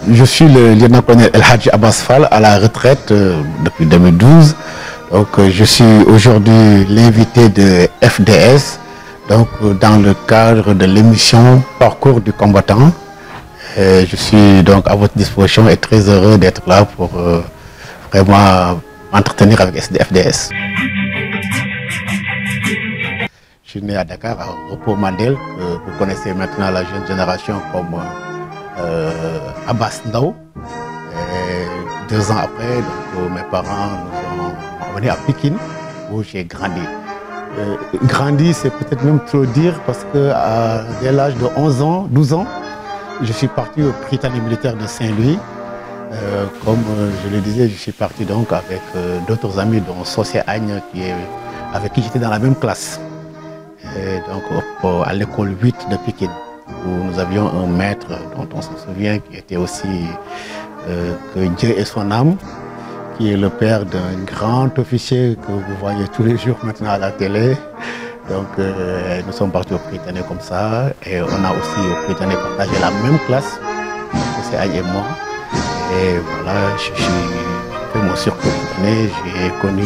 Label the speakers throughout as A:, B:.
A: Je suis le lieutenant-colonel El Hadji Abbas Fall à la retraite depuis 2012. Donc, je suis aujourd'hui l'invité de FDS donc, dans le cadre de l'émission Parcours du combattant. Je suis donc à votre disposition et très heureux d'être là pour vraiment m'entretenir avec FDS. Je suis né à Dakar, à Repos Mandel, que vous connaissez maintenant la jeune génération comme Abbas Ndao. 2 ans après, donc, mes parents nous ont emmenés à Pékin, où j'ai grandi. Grandi, c'est peut-être même trop dire, parce qu'à l'âge de 11 ans, 12 ans, je suis parti au Prytanée militaire de Saint-Louis. Comme je le disais, je suis parti donc avec d'autres amis, dont Sosé Agne, avec qui j'étais dans la même classe. Et donc à l'école 8 de Pékin, où nous avions un maître dont on se souvient, qui était aussi, que Dieu ait son âme, qui est le père d'un grand officier que vous voyez tous les jours maintenant à la télé. Donc nous sommes partis au Prytanée comme ça, et on a aussi au Prytanée partagé la même classe, c'est Aïe et moi. Et voilà, j'ai fait mon circuit au Prytanée, j'ai connu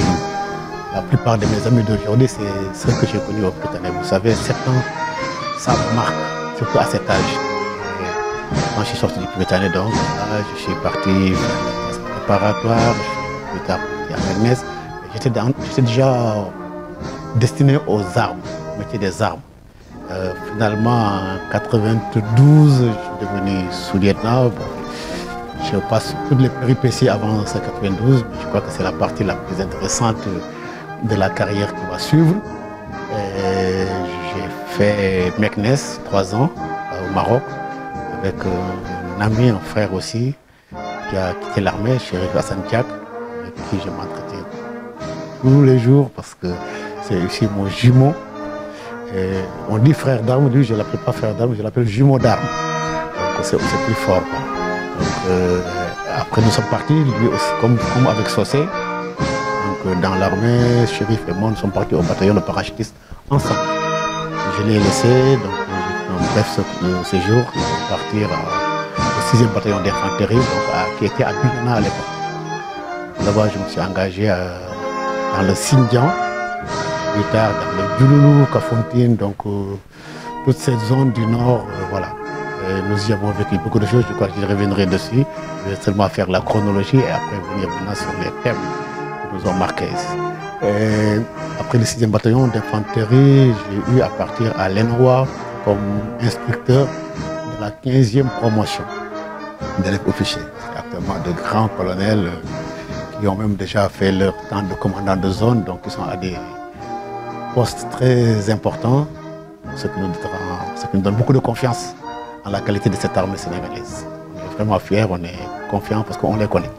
A: la plupart de mes amis d'aujourd'hui, c'est ceux que j'ai connus au Prytanée. Vous savez, 7 ans, ça me marque, surtout à cet âge. Et quand je suis sorti du Prytanée, donc, là, je suis parti faire des préparatoires, je suis plus tard parti à Meknès. J'étais déjà destiné aux armes, au métier des armes. Finalement, en 92, je suis devenu sous-lieutenant. Bon, je passe toutes les péripéties avant ce 92, mais je crois que c'est la partie la plus intéressante de la carrière qui va suivre. J'ai fait Meknès 3 ans au Maroc avec un ami, un frère aussi, qui a quitté l'armée, Chérif Hassan Diak, avec qui je m'entretiens tous les jours parce que c'est aussi mon jumeau. Et on dit frère d'armes, lui je ne l'appelle pas frère d'armes, je l'appelle jumeau d'armes. Donc c'est plus fort. Donc, après nous sommes partis, lui aussi, comme avec Sosé. Donc dans l'armée, Chérif et moi nous sommes partis au bataillon de parachutistes ensemble. Je l'ai laissé, donc j'ai fait un bref séjour, partir au 6e bataillon d'infanterie, qui était à Bignona à l'époque. Là-bas je me suis engagé dans le Xinjiang, plus tard dans le Diouloulou, Kafountine, donc toute cette zone du nord, voilà. Et nous y avons vécu beaucoup de choses, je crois que je reviendrai dessus. Je vais seulement faire la chronologie et après venir maintenant sur les thèmes qui nous ont marqués. Et après le 6e bataillon d'infanterie, j'ai eu à partir à l'ENROA comme instructeur de la 15e promotion d'élèves officiers. C'est actuellement de grands colonels qui ont même déjà fait leur temps de commandant de zone, donc ils sont à des postes très importants, ce qui nous donne beaucoup de confiance en la qualité de cette armée sénégalaise. On est vraiment fiers, on est confiants parce qu'on les connaît.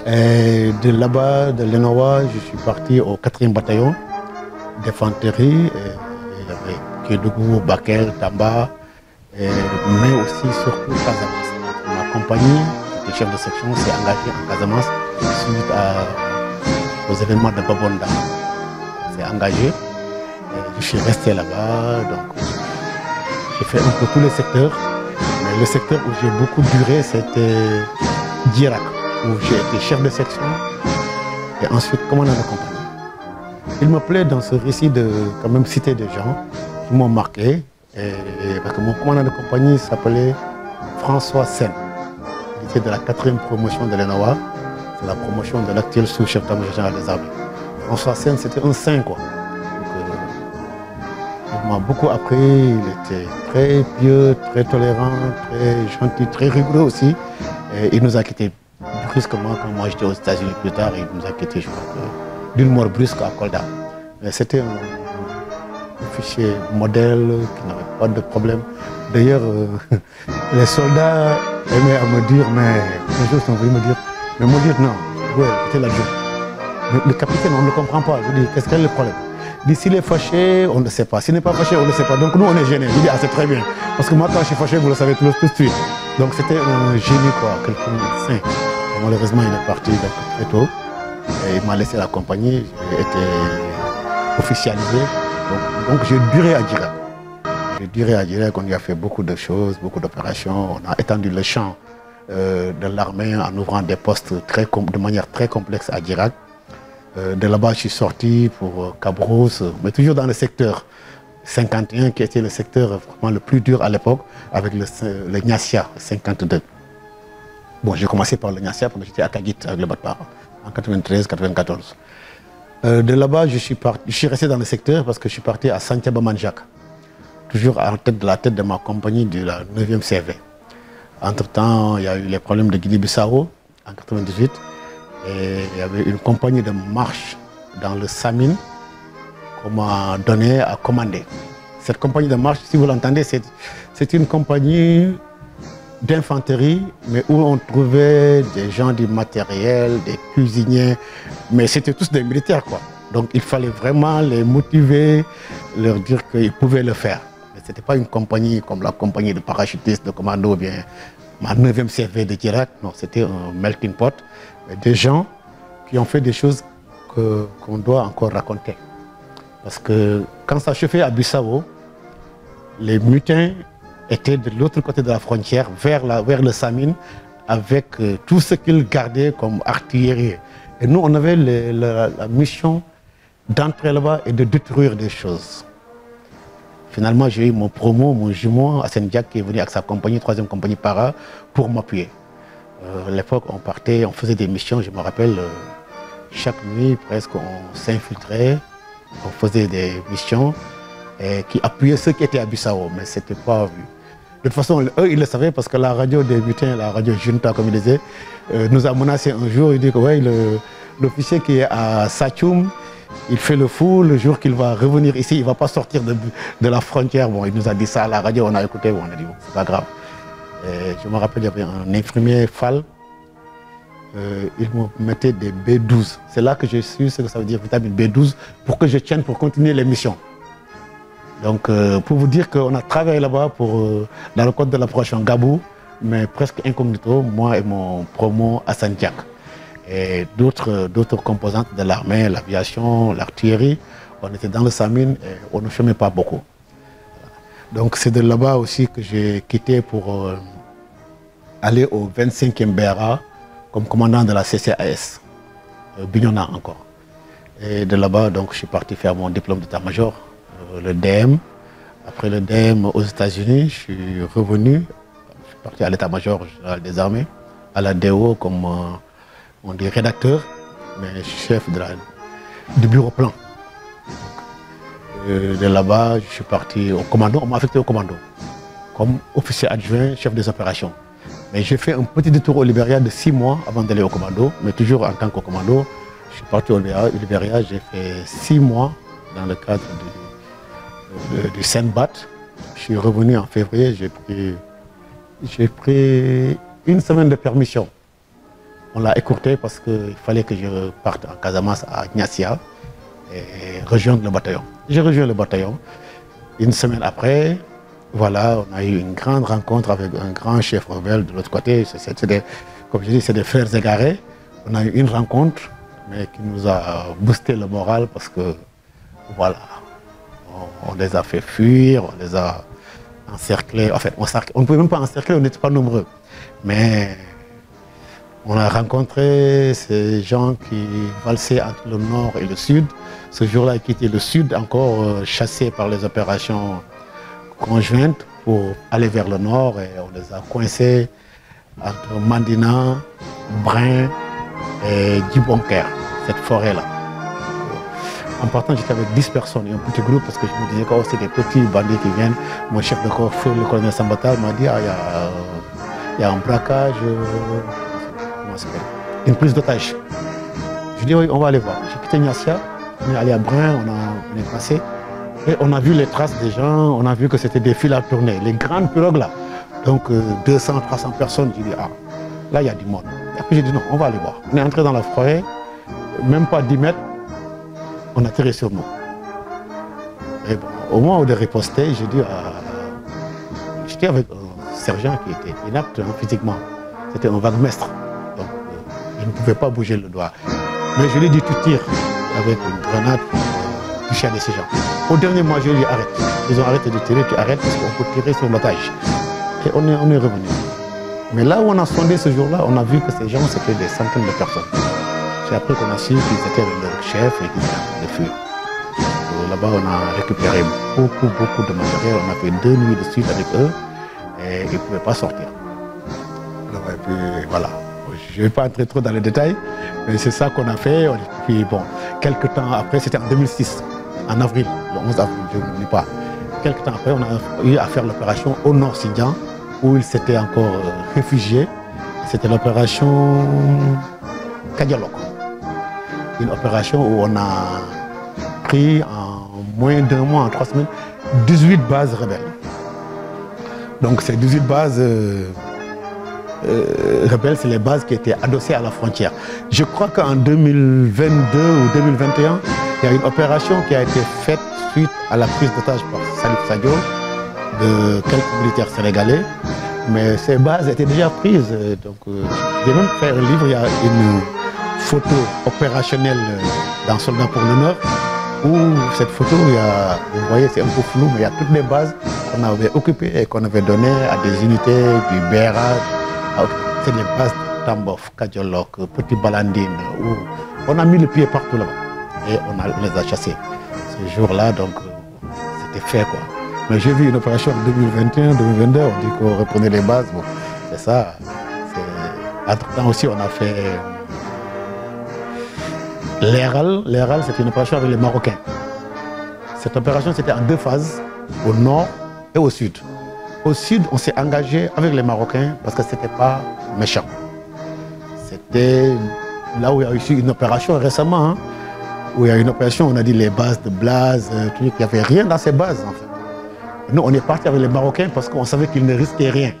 A: Et de là-bas, de l'ENOA, je suis parti au 4e bataillon d'infanterie. Il y avait Kédougou, Bakel, Tamba, mais aussi surtout Casamance. Ma compagnie, le chef de section, s'est engagé en Casamance suite aux événements de Babonda. C'est engagé. Et je suis resté là-bas. Donc j'ai fait un peu tous les secteurs. Mais le secteur où j'ai beaucoup duré, c'était Djirak, où j'ai été chef de section et ensuite commandant de compagnie. Il me plaît dans ce récit de quand même citer des gens qui m'ont marqué. Parce que mon commandant de compagnie s'appelait François Sen. Il était de la 4e promotion de l'ENOA. C'est la promotion de l'actuel sous-chef d'état-major général des armées. François Sen, c'était un saint, quoi. Il m'a beaucoup appris, il était très pieux, très tolérant, très gentil, très rigoureux aussi. Et il nous a quittés brusquement quand moi j'étais aux États-Unis plus tard. Il nous a quittés, je crois, d'une mort brusque à Kolda. Mais c'était un officier modèle qui n'avait pas de problème. D'ailleurs, les soldats aimaient à me dire, mais un jour ils sont venus me dire, mais mon lieutenant, ouais, c'était l'adjoint. Le capitaine, on ne le comprend pas. Je dis, qu'est-ce qu'est le problème? Il dit, s'il est fâché, on ne sait pas. S'il n'est pas fâché, on ne sait pas. Donc nous, on est gênés. Je dis, ah, c'est très bien. Parce que moi, quand je suis fâché, vous le savez tout de suite. Donc c'était un génie, quoi, quelqu'un de sain. Malheureusement, il est parti très tôt. Et il m'a laissé la compagnie. J'ai été officialisé. Donc j'ai duré à Djirak. J'ai duré à Djirak. On y a fait beaucoup de choses, beaucoup d'opérations. On a étendu le champ de l'armée en ouvrant des postes de manière très complexe à Dirac. De là-bas, je suis sorti pour Cabros, mais toujours dans le secteur 51, qui était le secteur vraiment le plus dur à l'époque, avec le Niassia 52. Bon, j'ai commencé par le Niassia parce que j'étais à Kagit avec le Batpar en 93-94. De là-bas, je suis resté dans le secteur parce que je suis parti à Santiago Manjak, toujours à la tête de ma compagnie de la 9e CV. Entre-temps, il y a eu les problèmes de Guinée-Bissau en 98 et il y avait une compagnie de marche dans le Samin qu'on m'a donné à commander. Cette compagnie de marche, si vous l'entendez, c'est une compagnie d'infanterie, mais où on trouvait des gens du matériel, des cuisiniers, mais c'était tous des militaires, quoi. Donc il fallait vraiment les motiver, leur dire qu'ils pouvaient le faire. Mais ce n'était pas une compagnie comme la compagnie de parachutistes, de commando, bien ma 9e CV de Dirac, non, c'était un melting pot, des gens qui ont fait des choses qu'on doit encore raconter. Parce que quand ça chauffait à Bissau, les mutins étaient de l'autre côté de la frontière, vers le Samin, avec tout ce qu'ils gardaient comme artillerie. Et nous, on avait la mission d'entrer là-bas et de détruire des choses. Finalement, j'ai eu mon promo, mon jumeau, Hassan Diak, qui est venu avec sa compagnie, 3e compagnie para, pour m'appuyer. À l'époque, on partait, on faisait des missions, je me rappelle, chaque nuit, presque, on s'infiltrait, on faisait des missions qui appuyaient ceux qui étaient à Bissau, mais ce n'était pas vu. De toute façon, eux, ils le savaient parce que la radio des mutins, la radio Junta, comme ils disaient, nous a menacé un jour. Il dit que ouais, l'officier qui est à Sachoum, il fait le fou. Le jour qu'il va revenir ici, il ne va pas sortir de la frontière. Bon, il nous a dit ça à la radio, on a écouté, bon, on a dit bon, c'est pas grave. Et je me rappelle, il y avait un infirmier Fall. Il me mettait des B12. C'est là que j'ai su ce que ça veut dire, vitamine B12, pour que je tienne pour continuer les missions. Donc, pour vous dire qu'on a travaillé là-bas dans le cadre de l'approche en Gabou, mais presque incognito, moi et mon promo Hassan Diak. Et d'autres composantes de l'armée, l'aviation, l'artillerie, on était dans le Samin et on ne chômait pas beaucoup. Donc, c'est de là-bas aussi que j'ai quitté pour aller au 25e BRA comme commandant de la CCAS, Bignona encore. Et de là-bas, donc, je suis parti faire mon diplôme d'état-major. Le DM. Après le DM aux États-Unis, je suis revenu. Je suis parti à l'état-major général des armées, à la DO comme on dit rédacteur, mais chef du bureau plan. De là-bas, je suis parti au commando. On m'a affecté au commando comme officier adjoint, chef des opérations. Mais j'ai fait un petit détour au Libéria de 6 mois avant d'aller au commando, mais toujours en tant que commando. Je suis parti au Libéria, j'ai fait 6 mois dans le cadre du Senbat. Je suis revenu en février, j'ai pris une semaine de permission. On l'a écourté parce qu'il fallait que je parte en Casamance à Niassia et rejoindre le bataillon. J'ai rejoint le bataillon. Une semaine après, voilà, on a eu une grande rencontre avec un grand chef rebelle de l'autre côté. Comme je dis, c'est des frères égarés. On a eu une rencontre, mais qui nous a boosté le moral parce que, voilà, on les a fait fuir, on les a encerclés. En fait, on ne pouvait même pas encercler, on n'était pas nombreux. Mais on a rencontré ces gens qui valsaient entre le nord et le sud. Ce jour-là, qui était le sud encore chassé par les opérations conjointes pour aller vers le nord. Et on les a coincés entre Mandina, Brin et Dibonker, cette forêt-là. En partant, j'étais avec 10 personnes et un petit groupe parce que je me disais que c'est des petits bandits qui viennent. Mon chef de corps, le colonel Sambata, m'a dit il y a un braquage, une prise d'otage. Je dis oui, on va aller voir. J'ai quitté Niassia, on est allé à Brin, on est passé et on a vu les traces des gens, on a vu que c'était des fils à tourner, les grandes pirogues là. Donc 200, 300 personnes, j'ai dit ah, là il y a du monde. Et puis j'ai dit non, on va aller voir. On est entré dans la forêt, même pas 10 mètres. On a tiré sur nous. Et bon, au moment où de riposter, j'ai dit j'étais avec un sergent qui était inapte physiquement. C'était un vaguemestre. Donc, je ne pouvais pas bouger le doigt. Mais je lui ai dit, tu tires avec une grenade pour toucher à ces gens. Au dernier mois, je lui ai dit, arrête. Ils ont arrêté de tirer, tu arrêtes parce qu'on peut tirer sur l'otage. Et on est revenu. Mais là où on a sondé ce jour-là, on a vu que ces gens, c'était des centaines de personnes. C'est après qu'on a su qu'ils étaient avec leur chef et qu'ils étaient en train de fuir. Là-bas, on a récupéré beaucoup de matériel. On a fait 2 nuits de suite avec eux et ils ne pouvaient pas sortir. Alors, et puis voilà. Je ne vais pas entrer trop dans les détails, mais c'est ça qu'on a fait. Et puis bon, quelques temps après, c'était en 2006, en avril, le 11 avril, je n'oublie pas. Quelques temps après, on a eu à faire l'opération au Nord Xinjiang, où ils s'étaient encore réfugiés. C'était l'opération Kadialok. Une opération où on a pris en moins d'1 mois, en 3 semaines, 18 bases rebelles. Donc ces 18 bases rebelles, c'est les bases qui étaient adossées à la frontière. Je crois qu'en 2022 ou 2021, il y a une opération qui a été faite suite à la prise d'otage par Salif Sadio de quelques militaires sénégalais. Mais ces bases étaient déjà prises. Donc, j'ai même fait un livre, il y a une photo opérationnelle dans Soldats pour l'honneur, où cette photo, vous voyez, c'est un peu flou, mais il y a toutes les bases qu'on avait occupées et qu'on avait données à des unités du BRA. C'est les bases de Tambof, Kadiolok, Petit Balandine, où on a mis le pied partout là-bas et on les a chassés. Ce jour-là, donc, c'était fait quoi. Mais j'ai vu une opération en 2021, 2022, on dit qu'on reprenait les bases. Bon, c'est ça. Entre-temps aussi, on a fait l'ERAL. L'ERAL, c'était une opération avec les Marocains. Cette opération, c'était en 2 phases, au nord et au sud. Au sud, on s'est engagé avec les Marocains parce que ce n'était pas méchant. C'était là où il y a eu une opération récemment, hein, où il y a une opération, on a dit les bases de Blaze, il n'y avait rien dans ces bases en fait. Nous, on est parti avec les Marocains parce qu'on savait qu'ils ne risquaient rien.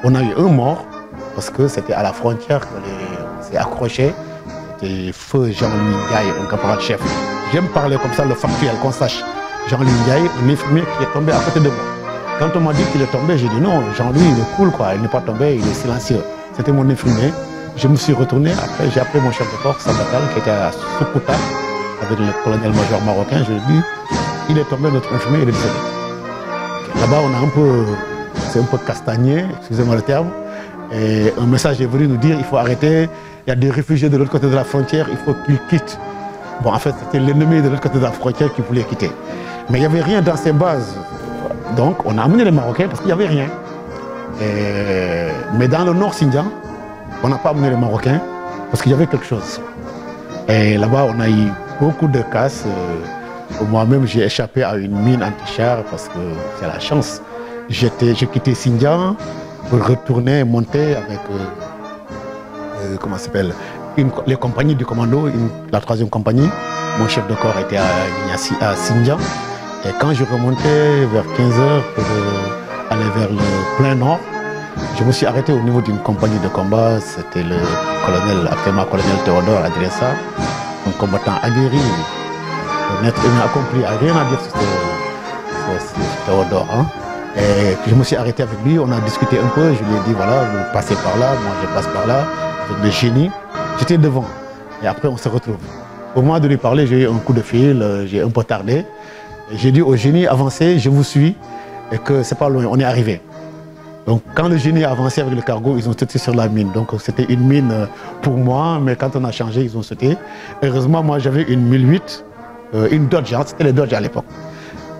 A: On a eu un mort parce que c'était à la frontière qu'on s'est accroché. C'était feu Jean-Louis Ndiaye, un caporal-chef. J'aime parler comme ça, le factuel, qu'on sache. Jean-Louis Ndiaye, un infirmier qui est tombé à côté de moi. Quand on m'a dit qu'il est tombé, j'ai dit non, Jean-Louis, il est cool, quoi. Il n'est pas tombé, il est silencieux. C'était mon infirmier. Je me suis retourné. Après, j'ai appelé mon chef de corps, Sabatal, qui était à Soukouta, avec le colonel-major marocain. Je lui ai dit, il est tombé, notre infirmier, il est décédé. Là-bas, on a c'est un peu castagné, excusez-moi le terme. Et un message est venu nous dire, il faut arrêter. Il y a des réfugiés de l'autre côté de la frontière, il faut qu'ils quittent. Bon, en fait, c'était l'ennemi de l'autre côté de la frontière qui voulait quitter. Mais il n'y avait rien dans ces bases. Donc, on a amené les Marocains parce qu'il n'y avait rien. Mais dans le Nord Xinjiang, on n'a pas amené les Marocains parce qu'il y avait quelque chose. Et là-bas, on a eu beaucoup de casses. Moi-même, j'ai échappé à une mine anti-char parce que c'est la chance. J'ai quitté Xinjiang pour retourner monter avec, comment ça s'appelle, les compagnies du commando, la 3e compagnie. Mon chef de corps était à Xinjiang. Et quand je remontais vers 15h pour aller vers le plein nord, je me suis arrêté au niveau d'une compagnie de combat. C'était le colonel, actuellement colonel Théodore Adressa, un combattant aguerri. Un être humain accompli, a rien à dire sur Théodore. Hein. Et puis je me suis arrêté avec lui, on a discuté un peu, je lui ai dit voilà, vous passez par là, moi je passe par là, avec le génie. J'étais devant. Et après on se retrouve. Au moment de lui parler, j'ai eu un coup de fil, j'ai un peu tardé. J'ai dit au génie, avancez, je vous suis, et que c'est pas loin, on est arrivé. Donc quand le génie a avancé avec le cargo, ils ont sauté sur la mine. Donc c'était une mine pour moi, mais quand on a changé, ils ont sauté. Heureusement, moi j'avais une 1008. Une Dodge, hein, c'était les Dodge à l'époque.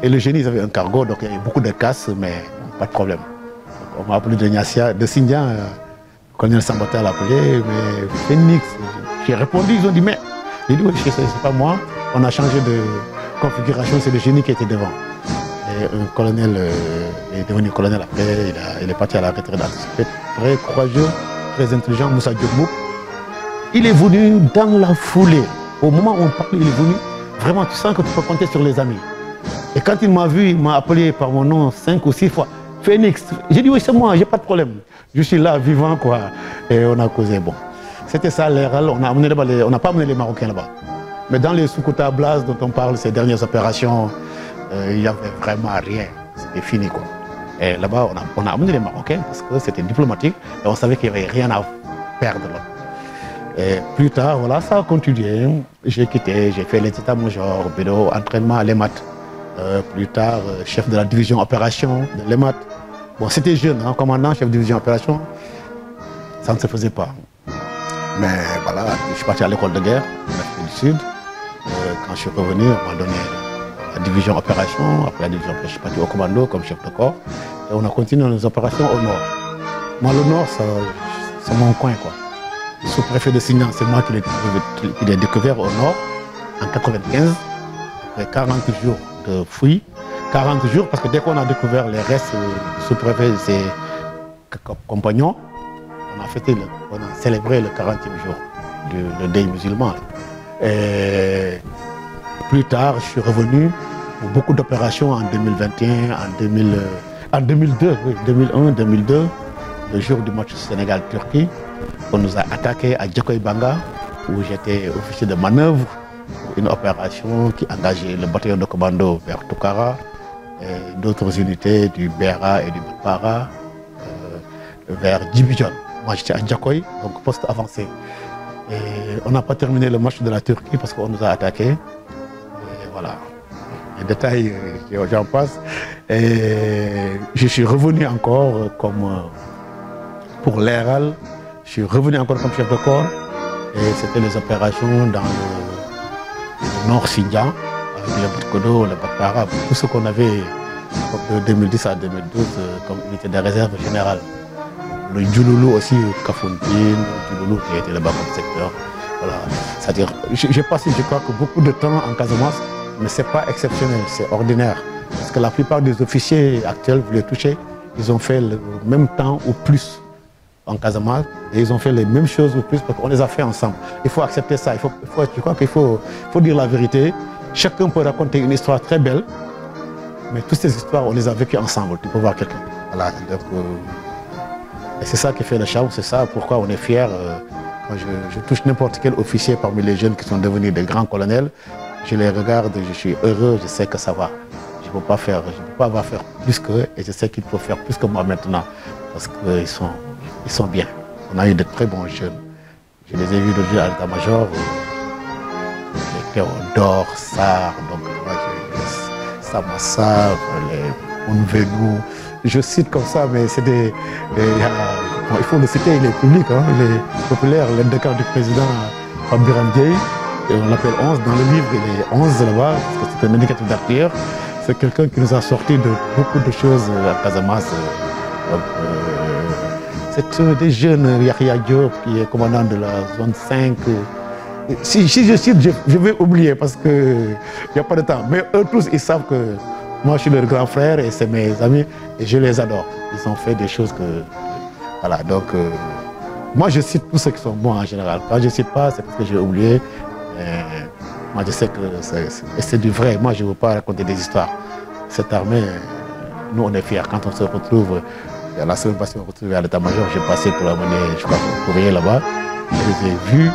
A: Et le génie, ils avaient un cargo, donc il y avait beaucoup de casses, mais pas de problème. Donc, on m'a appelé de Niassia, de Xinjiang, le colonel Sambatal l'a appelé, mais Phoenix. J'ai répondu, ils ont dit, mais. J'ai dit, oui, c'est pas moi, on a changé de configuration, c'est le génie qui était devant. Et un colonel est devenu colonel après, il est parti à la retraite anticipée. Très courageux, très intelligent, Moussa Diop. Il est venu dans la foulée. Au moment où on parlait, il est venu. Vraiment, tu sens que tu peux compter sur les amis. Et quand il m'a vu, il m'a appelé par mon nom 5 ou 6 fois. Phoenix. J'ai dit oui, c'est moi, j'ai pas de problème. Je suis là, vivant, quoi. Et on a causé. Bon. C'était ça, l'ERAL. On n'a pas amené les Marocains là-bas. Mais dans les Soukouta Blaze dont on parle, ces dernières opérations, il n'y avait vraiment rien. C'était fini, quoi. Et là-bas, on a amené les Marocains parce que c'était diplomatique et on savait qu'il n'y avait rien à perdre là. Et plus tard, voilà, ça a continué. J'ai quitté, j'ai fait l'état-major, bureau, entraînement à l'EMAT. Plus tard, chef de la division opération de l'EMAT. Bon, c'était jeune, hein, commandant, chef de division opération. ça ne se faisait pas. Mais voilà, je suis parti à l'école de guerre, en Afrique du Sud. Quand je suis revenu, on m'a donné la division opération. Après la division opération, je suis parti au commando comme chef de corps. Et on a continué nos opérations au nord. Moi, le nord, c'est mon coin, quoi. Le sous-préfet de Signan, c'est moi qui l'ai découvert au nord, en 1995, après 40 jours de fouilles. 40 jours, parce que dès qu'on a découvert les restes du sous-préfet et ses compagnons, on a célébré le 40e jour du deuil musulman. Et plus tard, je suis revenu pour beaucoup d'opérations en 2021, en 2002, oui, 2001, 2002, le jour du match Sénégal-Turquie. On nous a attaqués à Djakoy-Banga, où j'étais officier de manœuvre pour une opération qui engageait le bataillon de commando vers Toukara et d'autres unités du Bera et du Para vers Djibouti. Moi j'étais à Djakoy, donc poste avancé. Et on n'a pas terminé le match de la Turquie parce qu'on nous a attaqués. Et voilà, les détails, j'en passe. Et je suis revenu encore comme pour l'ERAL. Je suis revenu encore comme chef de corps et c'était les opérations dans le Nord Xinjiang avec le Batkodo, le Batpara, tout ce qu'on avait de 2010 à 2012 comme unité de réserve générale. Le Djouloulou aussi, Kafountine, Djouloulou qui était là-bas comme secteur. Voilà. C'est-à-dire, j'ai passé, je crois, que beaucoup de temps en Casamance, mais ce n'est pas exceptionnel, c'est ordinaire. Parce que la plupart des officiers actuels, vous les touchez, ils ont fait le même temps ou plus en Casamance, et ils ont fait les mêmes choses ou plus parce qu'on les a fait ensemble. Il faut accepter ça, je crois qu'il faut dire la vérité. Chacun peut raconter une histoire très belle, mais toutes ces histoires, on les a vécues ensemble. Tu peux voir quelqu'un. Voilà, donc, et c'est ça qui fait le charme, c'est ça pourquoi on est fiers. Quand je touche n'importe quel officier parmi les jeunes qui sont devenus des grands colonels, je les regarde, je suis heureux, je sais que ça va. Je ne peux pas avoir faire plus qu'eux et je sais qu'il faut faire plus que moi maintenant parce qu'ils sont bien. On a eu de très bons jeunes. Je les ai vus aujourd'hui à l'état-major. Théodore, Sarr, donc Samassa, les Onvenou. Je cite comme ça, mais c'est des. Il faut le citer, il est public, hein, il est populaire, l'aide de camp du président Fabiram Diaye. Et on l'appelle 11. Dans le livre, il est 11 là-bas, parce que c'est un indicatif d'artilleur. C'est quelqu'un qui nous a sorti de beaucoup de choses à Casamance. C'est des jeunes, Yahya Diop, qui est commandant de la zone 5. Si je cite, je vais oublier parce qu'il n'y a pas de temps. Mais eux tous, ils savent que moi, je suis leur grand frère et c'est mes amis et je les adore. Ils ont fait des choses que... Voilà, donc... moi, je cite tous ceux qui sont bons en général. Quand je ne cite pas, c'est parce que j'ai oublié. Moi, je sais que c'est du vrai. Moi, je ne veux pas raconter des histoires. Cette armée, nous, on est fiers. Quand on se retrouve... La semaine passée, on s'est retrouvé à l'état-major. J'ai passé pour amener, je crois, un courrier là-bas. Je les ai vus.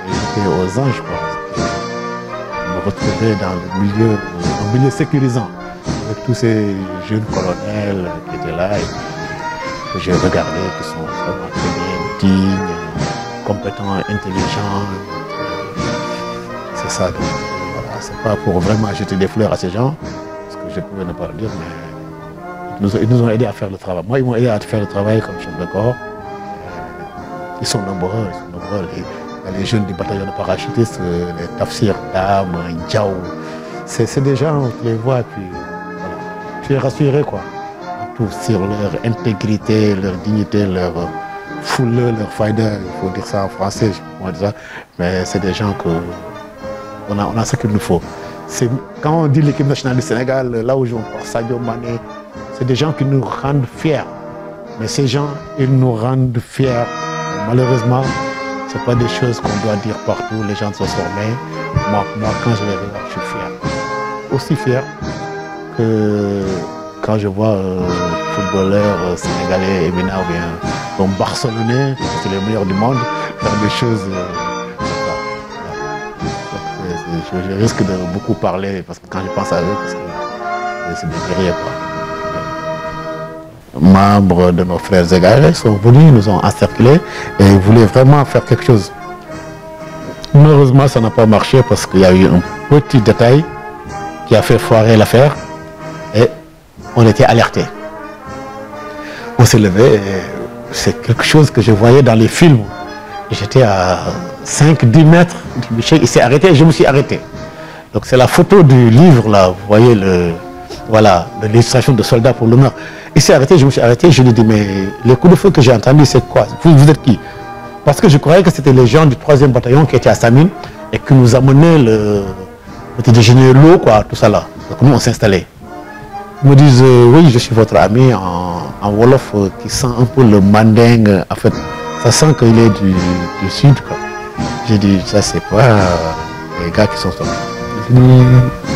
A: J'étais aux anges, je crois. Je me retrouvais dans le milieu sécurisant. Avec tous ces jeunes colonels qui étaient là et que j'ai regardé, qui sont vraiment très bien, dignes, compétents, intelligents. C'est ça. Donc, voilà, c'est pas pour vraiment jeter des fleurs à ces gens, parce que je pouvais ne pas le dire, mais ils nous ont aidés à faire le travail. Moi, ils m'ont aidé à faire le travail comme chef de corps. Ils sont nombreux, Il y a les jeunes du bataillon de parachutistes, les Tafsir, Dam, Djaou. C'est des gens, tu les vois, puis voilà. Tu es rassuré, quoi. Tout sur leur intégrité, leur dignité, leur fouleux, leur faïda, il faut dire ça en français, je dire ça. Mais c'est des gens que on a ce qu'il nous faut. Quand on dit l'équipe nationale du Sénégal, là où je pense Sadio Mané, c'est des gens qui nous rendent fiers. Mais ces gens, ils nous rendent fiers. Et malheureusement, ce n'est pas des choses qu'on doit dire partout, les gens se formés. Moi, quand je les regarde, je suis fier. Aussi fier que quand je vois un footballeur sénégalais, Emina ou bien un Barcelonais, c'est le meilleur du monde, faire des choses comme ça. Je risque de beaucoup parler parce que quand je pense à eux, parce que c'est des guerriers, quoi. Membres de nos frères égarés sont venus, nous ont encerclés et ils voulaient vraiment faire quelque chose. Malheureusement, ça n'a pas marché parce qu'il y a eu un petit détail qui a fait foirer l'affaire et on était alertés. On s'est levé et c'est quelque chose que je voyais dans les films. J'étais à 5-10 mètres du Michel, il s'est arrêté et je me suis arrêté. Donc c'est la photo du livre là, vous voyez l'illustration de soldats pour l'honneur. Il s'est arrêté, je me suis arrêté, je lui ai dit mais les coups de feu que j'ai entendus c'est quoi? Vous êtes qui? Parce que je croyais que c'était les gens du 3e bataillon qui étaient à Samine et qui nous amenaient le petit déjeuner, l'eau, quoi, tout ça là. Donc nous on s'installait. Ils me disent oui je suis votre ami en Wolof qui sent un peu le mandingue, en fait ça sent qu'il est du sud quoi. J'ai dit ça c'est pas les gars qui sont sortis. J'ai dit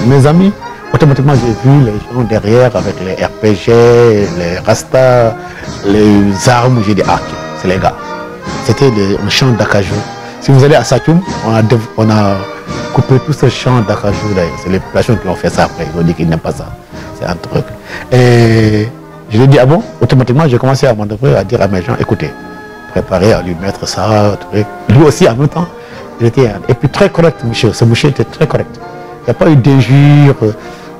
A: mes amis, automatiquement j'ai vu les gens derrière avec les RPG, les Rasta, les armes, j'ai dit ah c'est les gars. C'était un champ d'acajou. Si vous allez à Satchoum, on a coupé tout ce champ d'acajou d'ailleurs. C'est les populations qui ont fait ça après, ils ont dit qu'ils n'aiment pas ça. C'est un truc. Et je lui ai dit ah bon, automatiquement j'ai commencé à m'endeuvrer à dire à mes gens écoutez, préparez à lui mettre ça, truc. Lui aussi en même temps. Il était, et puis très correct, monsieur. Ce monsieur était très correct. Il n'y a pas eu d'injures.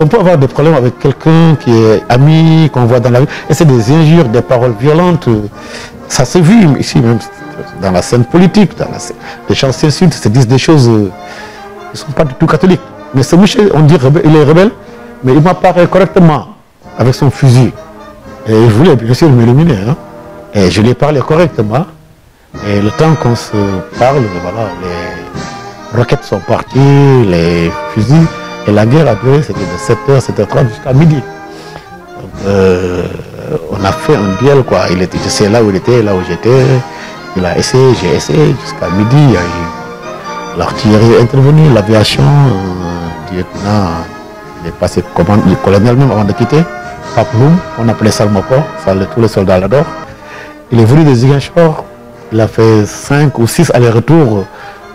A: On peut avoir des problèmes avec quelqu'un qui est ami, qu'on voit dans la rue. Et c'est des injures, des paroles violentes. Ça s'est vu ici même dans la scène politique. Les gens s'insultent, se disent des choses. Ils ne sont pas du tout catholiques. Mais ce monsieur, on dit il est rebelle, mais il m'apparaît correctement avec son fusil. Et il voulait bien sûr m'éliminer. Hein. Et je lui ai parlé correctement. Et le temps qu'on se parle, voilà, les roquettes sont parties, les fusils, et la guerre a duré, c'était de 7h, 7h30 jusqu'à midi. Donc, on a fait un duel, quoi. Je sais là où il était, là où j'étais. Il a essayé, j'ai essayé, jusqu'à midi, il y a eu l'artillerie intervenue, l'aviation, lieutenant, il est passé le colonel même avant de quitter, Paploum, on appelait ça le Moko, tous les soldats l'adorent. Il est venu de Ziguinchor. Il a fait 5 ou 6 allers-retours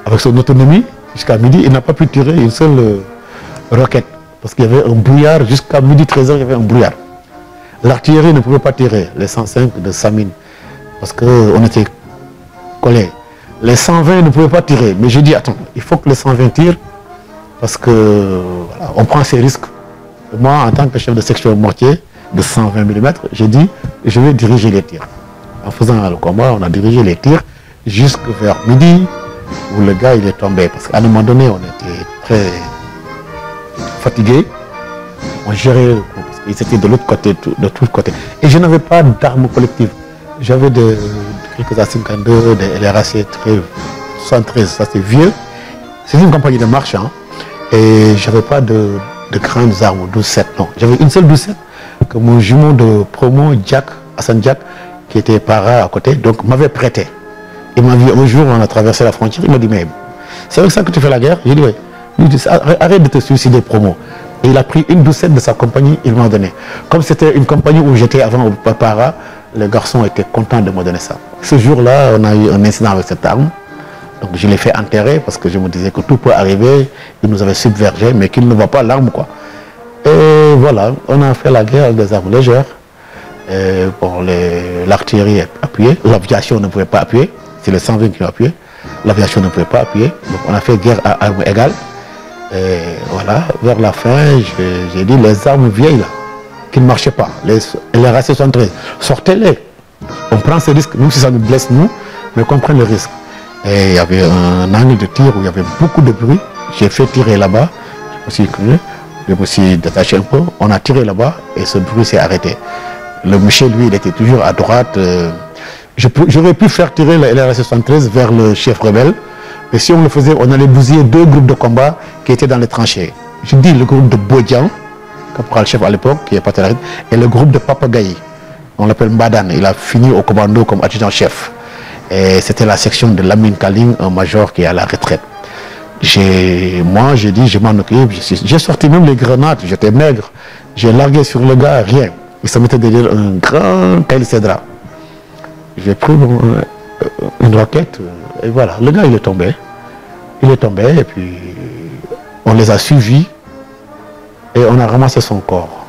A: avec son autonomie jusqu'à midi. Il n'a pas pu tirer une seule roquette parce qu'il y avait un brouillard. Jusqu'à midi 13h, il y avait un brouillard. L'artillerie ne pouvait pas tirer les 105 de Samine parce qu'on était collés. Les 120 ne pouvaient pas tirer. Mais j'ai dit, attends, il faut que les 120 tirent parce que voilà, on prend ces risques. Et moi, en tant que chef de section mortier de 120 mm, j'ai dit, je vais diriger les tirs. En faisant le combat, on a dirigé les tirs jusque vers midi où le gars il est tombé. Parce qu'à un moment donné, on était très fatigués. On gérait le coup parce qu'ils étaient de l'autre côté, de tous côtés. Et je n'avais pas d'armes collectives. J'avais quelques A52, des LRAC 73, ça c'est vieux. C'est une compagnie de marche. Hein. Et je n'avais pas de grandes armes, 12-7, non. J'avais une seule 12-7 que mon jumeau de promo, Hassan Jack, qui était para à côté, donc m'avait prêté. Il m'a vu un jour, on a traversé la frontière, il m'a dit, mais c'est avec ça que tu fais la guerre? J'ai dit, oui. Il dit, arrête de te suicider, promo. Et il a pris une 12-7 de sa compagnie, il m'a donné. Comme c'était une compagnie où j'étais avant au para, les garçons étaient contents de me donner ça. Ce jour-là, on a eu un incident avec cette arme. Donc je l'ai fait enterrer parce que je me disais que tout peut arriver. Il nous avait submergé, mais qu'il ne voit pas l'arme, quoi. Et voilà, on a fait la guerre avec des armes légères. Bon, l'artillerie est appuyée, l'aviation ne pouvait pas appuyer, c'est les 120 qui ont appuyé, l'aviation ne pouvait pas appuyer, donc on a fait guerre à armes égales. Et voilà, vers la fin, j'ai dit les armes vieilles là, qui ne marchaient pas, les RAC-73, sortez-les. On prend ces risques, même si ça nous blesse nous, mais qu'on prenne le risque. Et il y avait un angle de tir où il y avait beaucoup de bruit, j'ai fait tirer là-bas, je me suis détaché un peu, on a tiré là-bas et ce bruit s'est arrêté. Le monsieur, lui, il était toujours à droite. J'aurais pu faire tirer la LRA-73 vers le chef rebelle. Mais si on le faisait, on allait bousiller 2 groupes de combat qui étaient dans les tranchées. Je dis le groupe de Bodjan, caporal-chef à l'époque, qui est parti à la retraite, et le groupe de Papagaï. On l'appelle Mbadan. Il a fini au commando comme adjudant-chef. Et c'était la section de Lamine Kaling, un major qui est à la retraite. Moi, j'ai dit, je m'en occupe. J'ai sorti même les grenades, j'étais maigre. J'ai largué sur le gars, rien. Il se mettait derrière un grand Kail Cedra. J'ai pris une roquette et voilà, le gars il est tombé. Il est tombé et puis on les a suivis et on a ramassé son corps.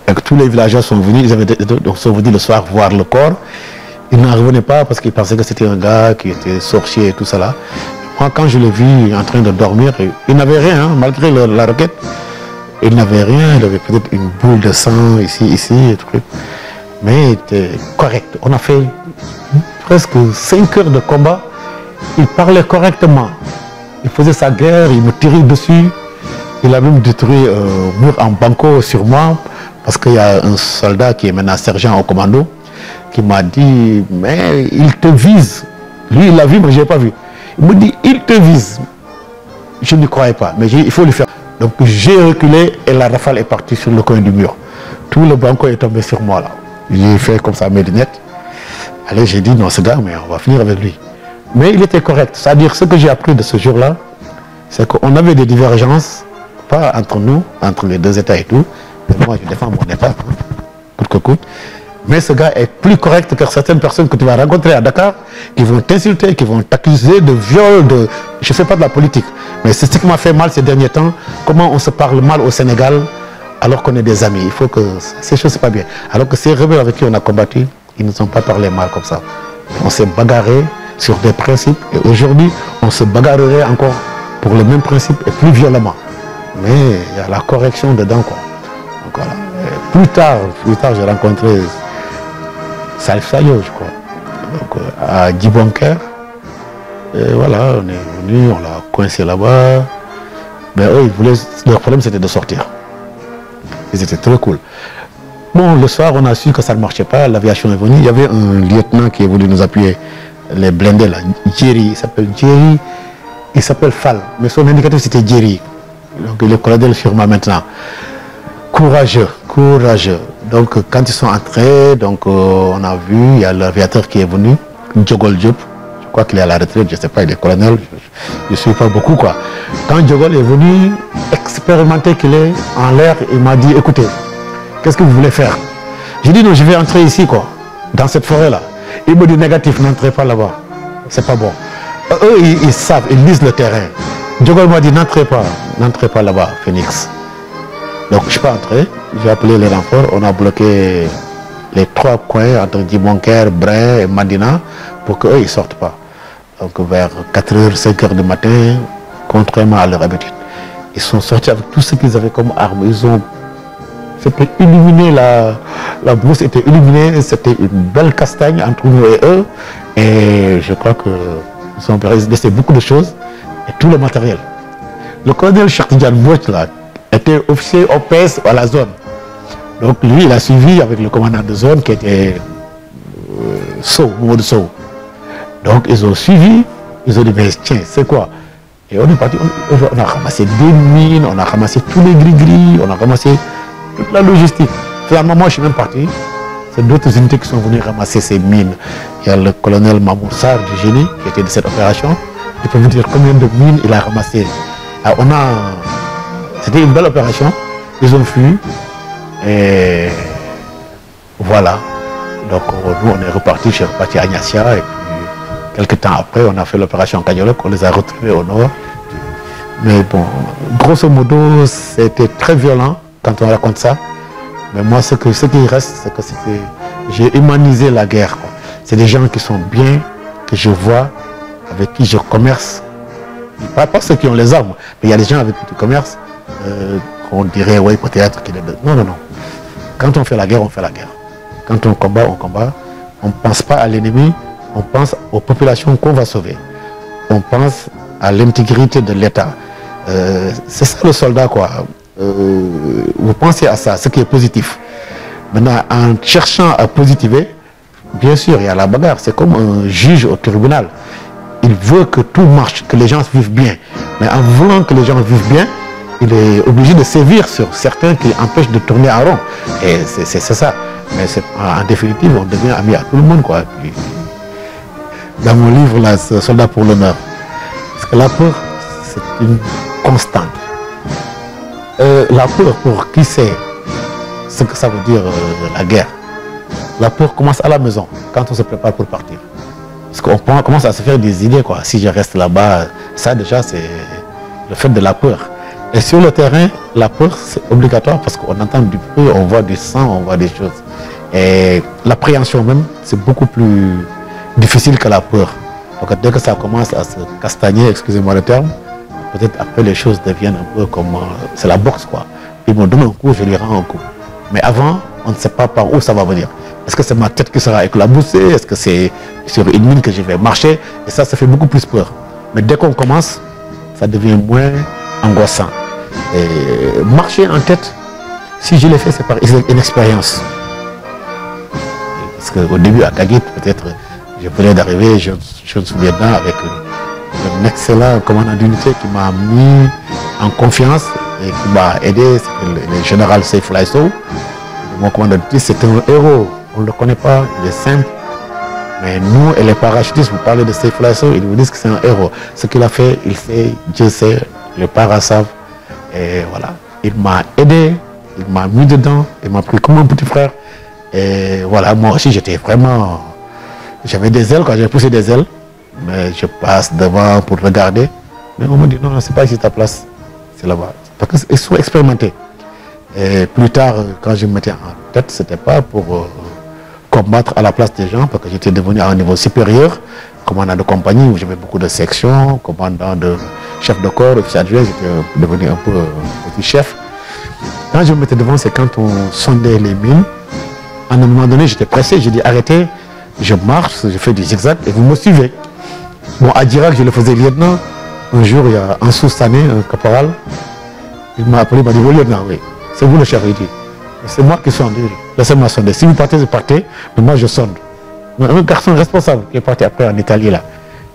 A: Et que tous les villageois sont venus, ils sont venus le soir voir le corps. Ils n'en revenaient pas parce qu'ils pensaient que c'était un gars qui était sorcier et tout ça là. Moi quand je l'ai vu en train de dormir, il n'avait rien hein, malgré la roquette. Il n'avait rien, il avait peut-être une boule de sang ici, et tout. mais il était correct. On a fait presque 5 heures de combat. Il parlait correctement. Il faisait sa guerre, il me tirait dessus. Il a même détruit un mur en banco sur moi, parce qu'il y a un soldat qui est maintenant sergent au commando, qui m'a dit, mais il te vise. Lui, il l'a vu, mais je n'ai pas vu. Il me dit, il te vise. Je ne croyais pas, mais il faut lui faire. Donc j'ai reculé et la rafale est partie sur le coin du mur. Tout le banco est tombé sur moi là. J'ai fait comme ça mes lunettes. Allez, j'ai dit, non, ce gars, mais on va finir avec lui. Mais il était correct. C'est-à-dire, ce que j'ai appris de ce jour-là, c'est qu'on avait des divergences, pas entre nous, entre les deux États et tout. Mais moi, je défends mon État, hein, coûte que coûte. Mais ce gars est plus correct que certaines personnes que tu vas rencontrer à Dakar, qui vont t'insulter, qui vont t'accuser de viol, de... Je ne fais pas de la politique, mais c'est ce qui m'a fait mal ces derniers temps. Comment on se parle mal au Sénégal alors qu'on est des amis. Il faut que... Ces choses, c'est pas bien. Alors que ces rebelles avec qui on a combattu, ils ne nous ont pas parlé mal comme ça. On s'est bagarré sur des principes et aujourd'hui, on se bagarrerait encore pour le même principe et plus violemment. Mais il y a la correction dedans, quoi. Donc, voilà. Plus tard, j'ai rencontré Salif Sayo, je crois. Donc, à Djibonker. Et voilà, on est venu, on l'a coincé là-bas. Mais eux, ils voulaient, leur problème, c'était de sortir. Ils étaient très cool. Bon, le soir, on a su que ça ne marchait pas. L'aviation est venue. Il y avait un lieutenant qui est venu nous appuyer. Les blindés, là. Jerry, il s'appelle Jerry. Il s'appelle Fall. Mais son indicateur, c'était Jerry. Donc, il est colonel Firma maintenant. Courageux, courageux. Donc, quand ils sont entrés, donc, on a vu, il y a l'aviateur qui est venu, Djogol Diop. Je crois qu'il est à la retraite, je ne sais pas, il est colonel. Je ne suis pas beaucoup, quoi. Quand Djogol est venu, expérimenté qu'il est en l'air, il m'a dit, écoutez, qu'est-ce que vous voulez faire? J'ai dit, non, je vais entrer ici, quoi, dans cette forêt-là. Il me dit, négatif, n'entrez pas là-bas. C'est pas bon. Eux, ils savent, ils lisent le terrain. Djogol m'a dit, n'entrez pas là-bas, Phoenix. Donc je ne suis pas entré, j'ai appelé les renforts, on a bloqué les 3 coins entre Djibonker, Brin et Madina pour qu'eux ils ne sortent pas. Donc vers 4h, 5h du matin, contrairement à leur habitude, ils sont sortis avec tout ce qu'ils avaient comme armes. Ils ont... C'était illuminé, la brousse était illuminée, c'était une belle castagne entre nous et eux. Et je crois qu'ils ont laissé beaucoup de choses et tout le matériel. Le colonel Chartidian Bouch là, était officier OPS à la zone. Donc lui, il a suivi avec le commandant de zone qui était Sow, Maud Sow. Donc ils ont suivi, ils ont dit, mais tiens, c'est quoi? Et on est parti, on a ramassé des mines, on a ramassé tous les gris-gris, on a ramassé toute la logistique. Finalement, moi je suis même parti. C'est d'autres unités qui sont venues ramasser ces mines. Il y a le colonel Mamour Sarr du génie qui était de cette opération. Il peut vous dire combien de mines il a ramassé. Alors, c'était une belle opération, ils ont fui et voilà. Donc nous on est reparti, je suis reparti à Niassia et puis quelques temps après on a fait l'opération Kanyolok, on les a retrouvés au nord. Mais bon, grosso modo c'était très violent quand on raconte ça. Mais moi ce qui reste c'est que j'ai humanisé la guerre. C'est des gens qui sont bien, que je vois, avec qui je commerce. Pas ceux qui ont les armes, mais il y a des gens avec qui tu commerces. On dirait, oui, peut-être qu'il est... Non, non, non. Quand on fait la guerre, on fait la guerre. Quand on combat, on combat. On ne pense pas à l'ennemi, on pense aux populations qu'on va sauver. On pense à l'intégrité de l'État. C'est ça le soldat, quoi. Vous pensez à ça, ce qui est positif. Maintenant, en cherchant à positiver, bien sûr, il y a la bagarre. C'est comme un juge au tribunal. Il veut que tout marche, que les gens vivent bien. Mais en voulant que les gens vivent bien, il est obligé de sévir sur certains qui empêchent de tourner en rond. Et c'est ça. Mais en définitive, on devient ami à tout le monde, quoi. Puis, dans mon livre, là, Soldat pour l'honneur, parce que la peur, c'est une constante. La peur, pour qui sait ce que ça veut dire la guerre, la peur commence à la maison, quand on se prépare pour partir. Parce qu'on commence à se faire des idées, quoi. Si je reste là-bas, ça déjà, c'est le fait de la peur. Et sur le terrain, la peur, c'est obligatoire parce qu'on entend du feu, on voit du sang, on voit des choses. Et l'appréhension même, c'est beaucoup plus difficile que la peur. Donc dès que ça commence à se castagner, excusez-moi le terme, peut-être après les choses deviennent un peu comme... c'est la boxe, quoi. Il me donne un coup, je lui rends un coup. Mais avant, on ne sait pas par où ça va venir. Est-ce que c'est ma tête qui sera éclaboussée? Est-ce que c'est sur une mine que je vais marcher? Et ça fait beaucoup plus peur. Mais dès qu'on commence, ça devient moins angoissant. Et marcher en tête, si je l'ai fait, c'est par une expérience. Parce qu'au début, à Kagit, peut-être, je venais d'arriver, je me souviens avec un excellent commandant d'unité qui m'a mis en confiance et qui m'a aidé, c'est le général Seif Laiso. Mon commandant d'unité, c'est un héros. On ne le connaît pas, il est simple. Mais nous et les parachutistes, vous parlez de Seif Laiso, ils vous disent que c'est un héros. Ce qu'il a fait, il fait, Dieu sait, le para savent. Et voilà, il m'a aidé, il m'a mis dedans, il m'a pris comme un petit frère. Et voilà, moi aussi j'étais vraiment... J'avais des ailes, quand j'ai poussé des ailes, mais je passe devant pour regarder. Mais on me dit non, non, c'est pas ici ta place, c'est là-bas. Parce qu'ils sont expérimentés. Et plus tard, quand je me mettais en tête, c'était pas pour combattre à la place des gens, parce que j'étais devenu à un niveau supérieur, commandant de compagnie, où j'avais beaucoup de sections, commandant de chef de corps, officier adjoint, j'étais devenu un peu petit chef. Quand je me mettais devant, c'est quand on sondait les mines. À un moment donné, j'étais pressé, j'ai dit arrêtez, je marche, je fais du zigzag et vous me suivez. Bon, à Dirac, je le faisais lieutenant. Un jour, il y a un sous-sané, un caporal, il m'a appelé, il m'a dit, oui, lieutenant, oui, c'est vous le chef, il dit. C'est moi qui sonde, laissez-moi sonder. Si vous partez, vous partez, mais moi je sonde. Un garçon responsable qui est parti après en Italie là.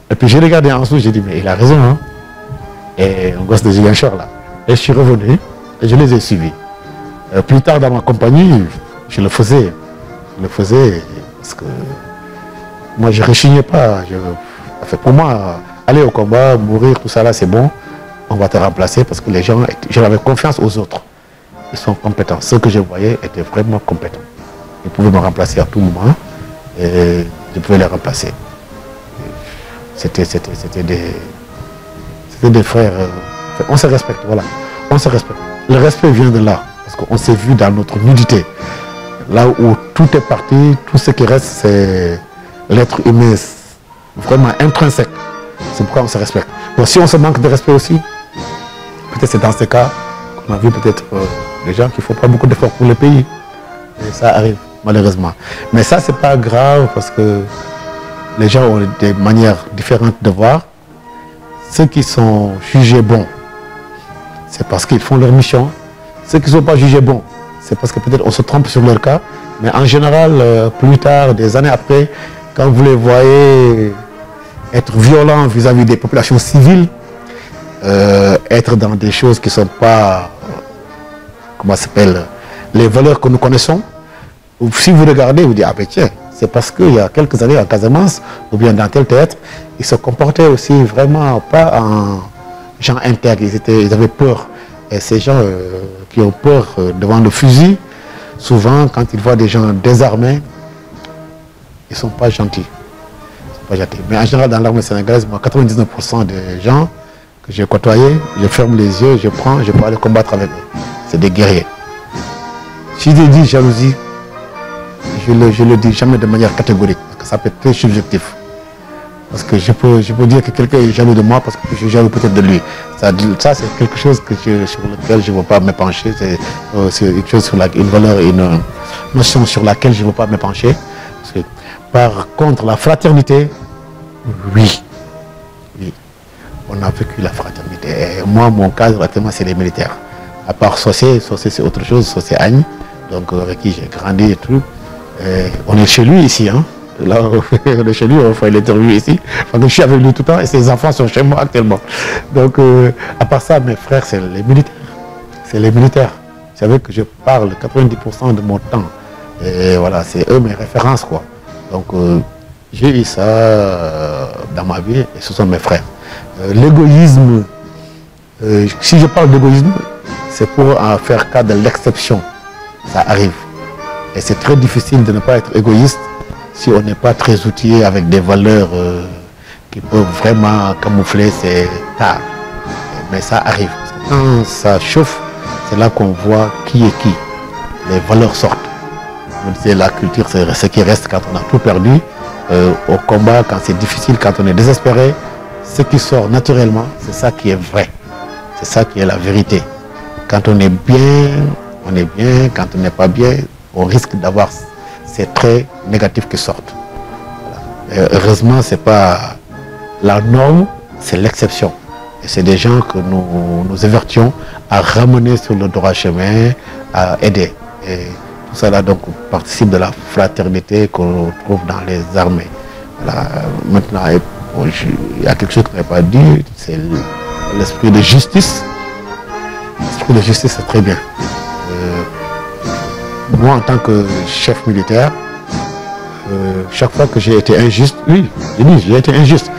A: Et puis j'ai regardé en dessous, j'ai dit, mais il a raison, hein. Et un gosse de Ziguinchor là. Et je suis revenu et je les ai suivis. Plus tard dans ma compagnie, je le faisais parce que moi je ne rechignais pas. Pour moi, aller au combat, mourir, tout ça là, c'est bon. On va te remplacer parce que les gens, j'avais confiance aux autres. Ils sont compétents. Ceux que je voyais étaient vraiment compétents. Ils pouvaient me remplacer à tout moment et je pouvais les remplacer. C'était des frères. On se respecte, voilà. On se respecte. Le respect vient de là parce qu'on s'est vu dans notre nudité. Là où tout est parti, tout ce qui reste, c'est l'être humain vraiment intrinsèque. C'est pourquoi on se respecte. Bon, si on se manque de respect aussi, peut-être c'est dans ce cas qu'on a vu peut-être des gens qui ne font pas beaucoup d'efforts pour le pays. Et ça arrive, malheureusement. Mais ça, c'est pas grave parce que les gens ont des manières différentes de voir. Ceux qui sont jugés bons, c'est parce qu'ils font leur mission. Ceux qui ne sont pas jugés bons, c'est parce que peut-être on se trompe sur leur cas. Mais en général, plus tard, des années après, quand vous les voyez être violents vis-à-vis des populations civiles, être dans des choses qui ne sont pas, comment ça s'appelle, les valeurs que nous connaissons, si vous regardez, vous dites, ah ben tiens, c'est parce qu'il y a quelques années en Casamance, ou bien dans tel théâtre, ils se comportaient aussi vraiment pas en gens intègres, ils avaient peur. Et ces gens qui ont peur devant le fusil, souvent quand ils voient des gens désarmés, ils ne sont pas gentils. Mais en général, dans l'armée sénégalaise, moi, 99% des gens que j'ai côtoyés, je ferme les yeux, je prends, je peux aller combattre avec eux. C'est des guerriers. Si je dis jalousie, je le dis jamais de manière catégorique, parce que ça peut être très subjectif. Parce que je peux dire que quelqu'un est jaloux de moi parce que je suis jaloux peut-être de lui. Ça c'est quelque chose sur lequel je ne veux pas me pencher. C'est quelque chose une valeur, une notion sur laquelle je ne veux pas me pencher. Parce que, par contre, la fraternité, oui. On a vécu la fraternité. Et moi, mon cadre, c'est les militaires. À part Sossé c'est autre chose, Sossé Agne, donc avec qui j'ai grandi et tout. Et on est chez lui ici, hein. Là, on est chez lui, on fait l'interview ici. Je suis avec lui tout le temps et ses enfants sont chez moi actuellement. Donc, à part ça, mes frères, c'est les militaires. C'est les militaires. Vous savez que je parle 90% de mon temps. Et voilà, c'est eux mes références, quoi. Donc, j'ai eu ça dans ma vie et ce sont mes frères. L'égoïsme, si je parle d'égoïsme, c'est pour faire cas de l'exception. Ça arrive. Et c'est très difficile de ne pas être égoïste si on n'est pas très outillé avec des valeurs qui peuvent vraiment camoufler ces tares. Mais ça arrive. Quand ça chauffe, c'est là qu'on voit qui est qui. Les valeurs sortent. Vous disiez, la culture, c'est ce qui reste quand on a tout perdu. Au combat, quand c'est difficile, quand on est désespéré, ce qui sort naturellement, c'est ça qui est vrai. C'est ça qui est la vérité. Quand on est bien, on est bien. Quand on n'est pas bien, on risque d'avoir c'est très négatif qui sortent. Voilà. Heureusement, ce n'est pas la norme, c'est l'exception. Et c'est des gens que nous évertions à ramener sur le droit chemin, à aider. Et tout cela donc participe de la fraternité qu'on trouve dans les armées. Voilà. Maintenant, il y a quelque chose qu'on n'a pas dit, c'est l'esprit de justice. L'esprit de justice, c'est très bien. Moi, en tant que chef militaire, chaque fois que j'ai été injuste, oui, j'ai été injuste.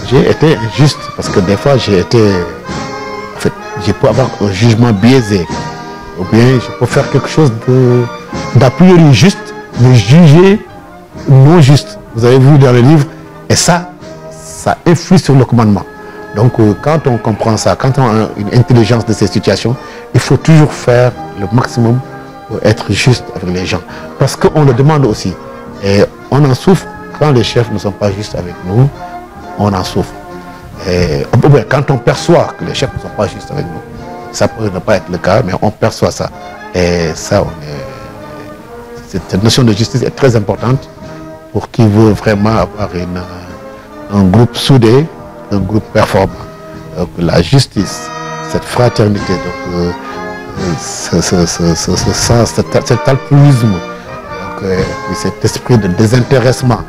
A: J'ai été injuste parce que des fois, j'ai été... En fait, je peux avoir un jugement biaisé. Ou bien, je peux faire quelque chose d'a priori juste, mais jugé non juste. Vous avez vu dans le livre, et ça influe sur le commandement. Donc, quand on comprend ça, quand on a une intelligence de ces situations, il faut toujours faire le maximum pour être juste avec les gens. Parce qu'on le demande aussi. Et on en souffre quand les chefs ne sont pas justes avec nous, on en souffre. Et quand on perçoit que les chefs ne sont pas justes avec nous, ça peut ne pas être le cas, mais on perçoit ça. Et ça, cette notion de justice est très importante pour qui veut vraiment avoir un groupe soudé, un groupe performant. Donc, la justice, cette fraternité, donc, cet altruisme, donc, cet esprit de désintéressement.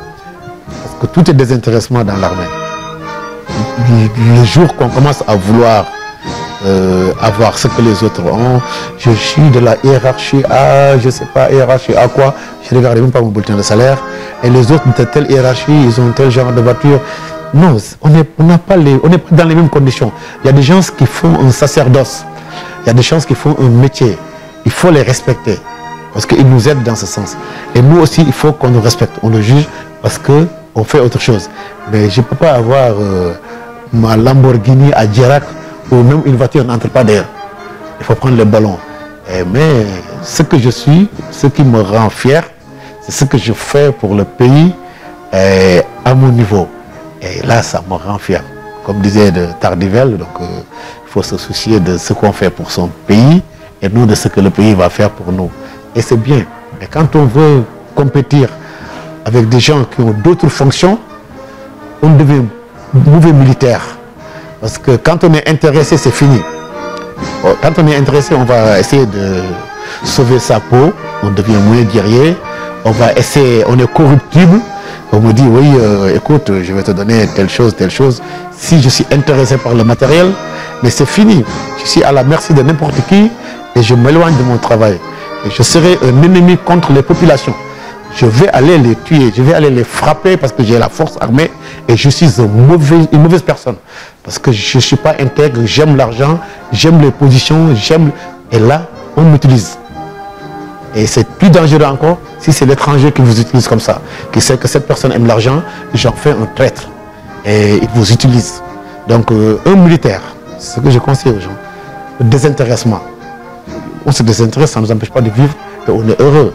A: Parce que tout est désintéressement dans l'armée. Le jour qu'on commence à vouloir avoir ce que les autres ont, je suis de la hiérarchie A, je ne sais pas, hiérarchie A quoi, je ne regarde même pas mon bulletin de salaire, et les autres de telle hiérarchie, ils ont tel genre de voiture. Non, on n'est pas dans les mêmes conditions. Il y a des gens qui font un sacerdoce, il y a des gens qui font un métier, il faut les respecter, parce qu'ils nous aident dans ce sens. Et nous aussi, il faut qu'on nous respecte, on le juge, parce qu'on fait autre chose. Mais je ne peux pas avoir ma Lamborghini à Dirac, ou même une voiture n'entre pas d'air. Il faut prendre le ballon. Mais ce que je suis, ce qui me rend fier, c'est ce que je fais pour le pays à mon niveau. Et là, ça me rend fier. Comme disait Tardivelle, donc il faut se soucier de ce qu'on fait pour son pays et nous de ce que le pays va faire pour nous. Et c'est bien. Mais quand on veut compétir avec des gens qui ont d'autres fonctions, on devient mauvais militaire. Parce que quand on est intéressé, c'est fini. Quand on est intéressé, on va essayer de sauver sa peau, on devient moins guerrier, on va essayer, on est corruptible. On me dit, oui, écoute, je vais te donner telle chose, telle chose. Si je suis intéressé par le matériel, mais c'est fini. Je suis à la merci de n'importe qui et je m'éloigne de mon travail. Et je serai un ennemi contre les populations. Je vais aller les tuer, je vais aller les frapper parce que j'ai la force armée et je suis une mauvaise personne. Parce que je ne suis pas intègre, j'aime l'argent, j'aime les positions, j'aime... Et là, on m'utilise. Et c'est plus dangereux encore si c'est l'étranger qui vous utilise comme ça, qui sait que cette personne aime l'argent, j'en fais un traître. Et il vous utilise. Donc, un militaire, c'est ce que je conseille aux gens, le désintéressement. On se désintéresse, ça ne nous empêche pas de vivre et on est heureux.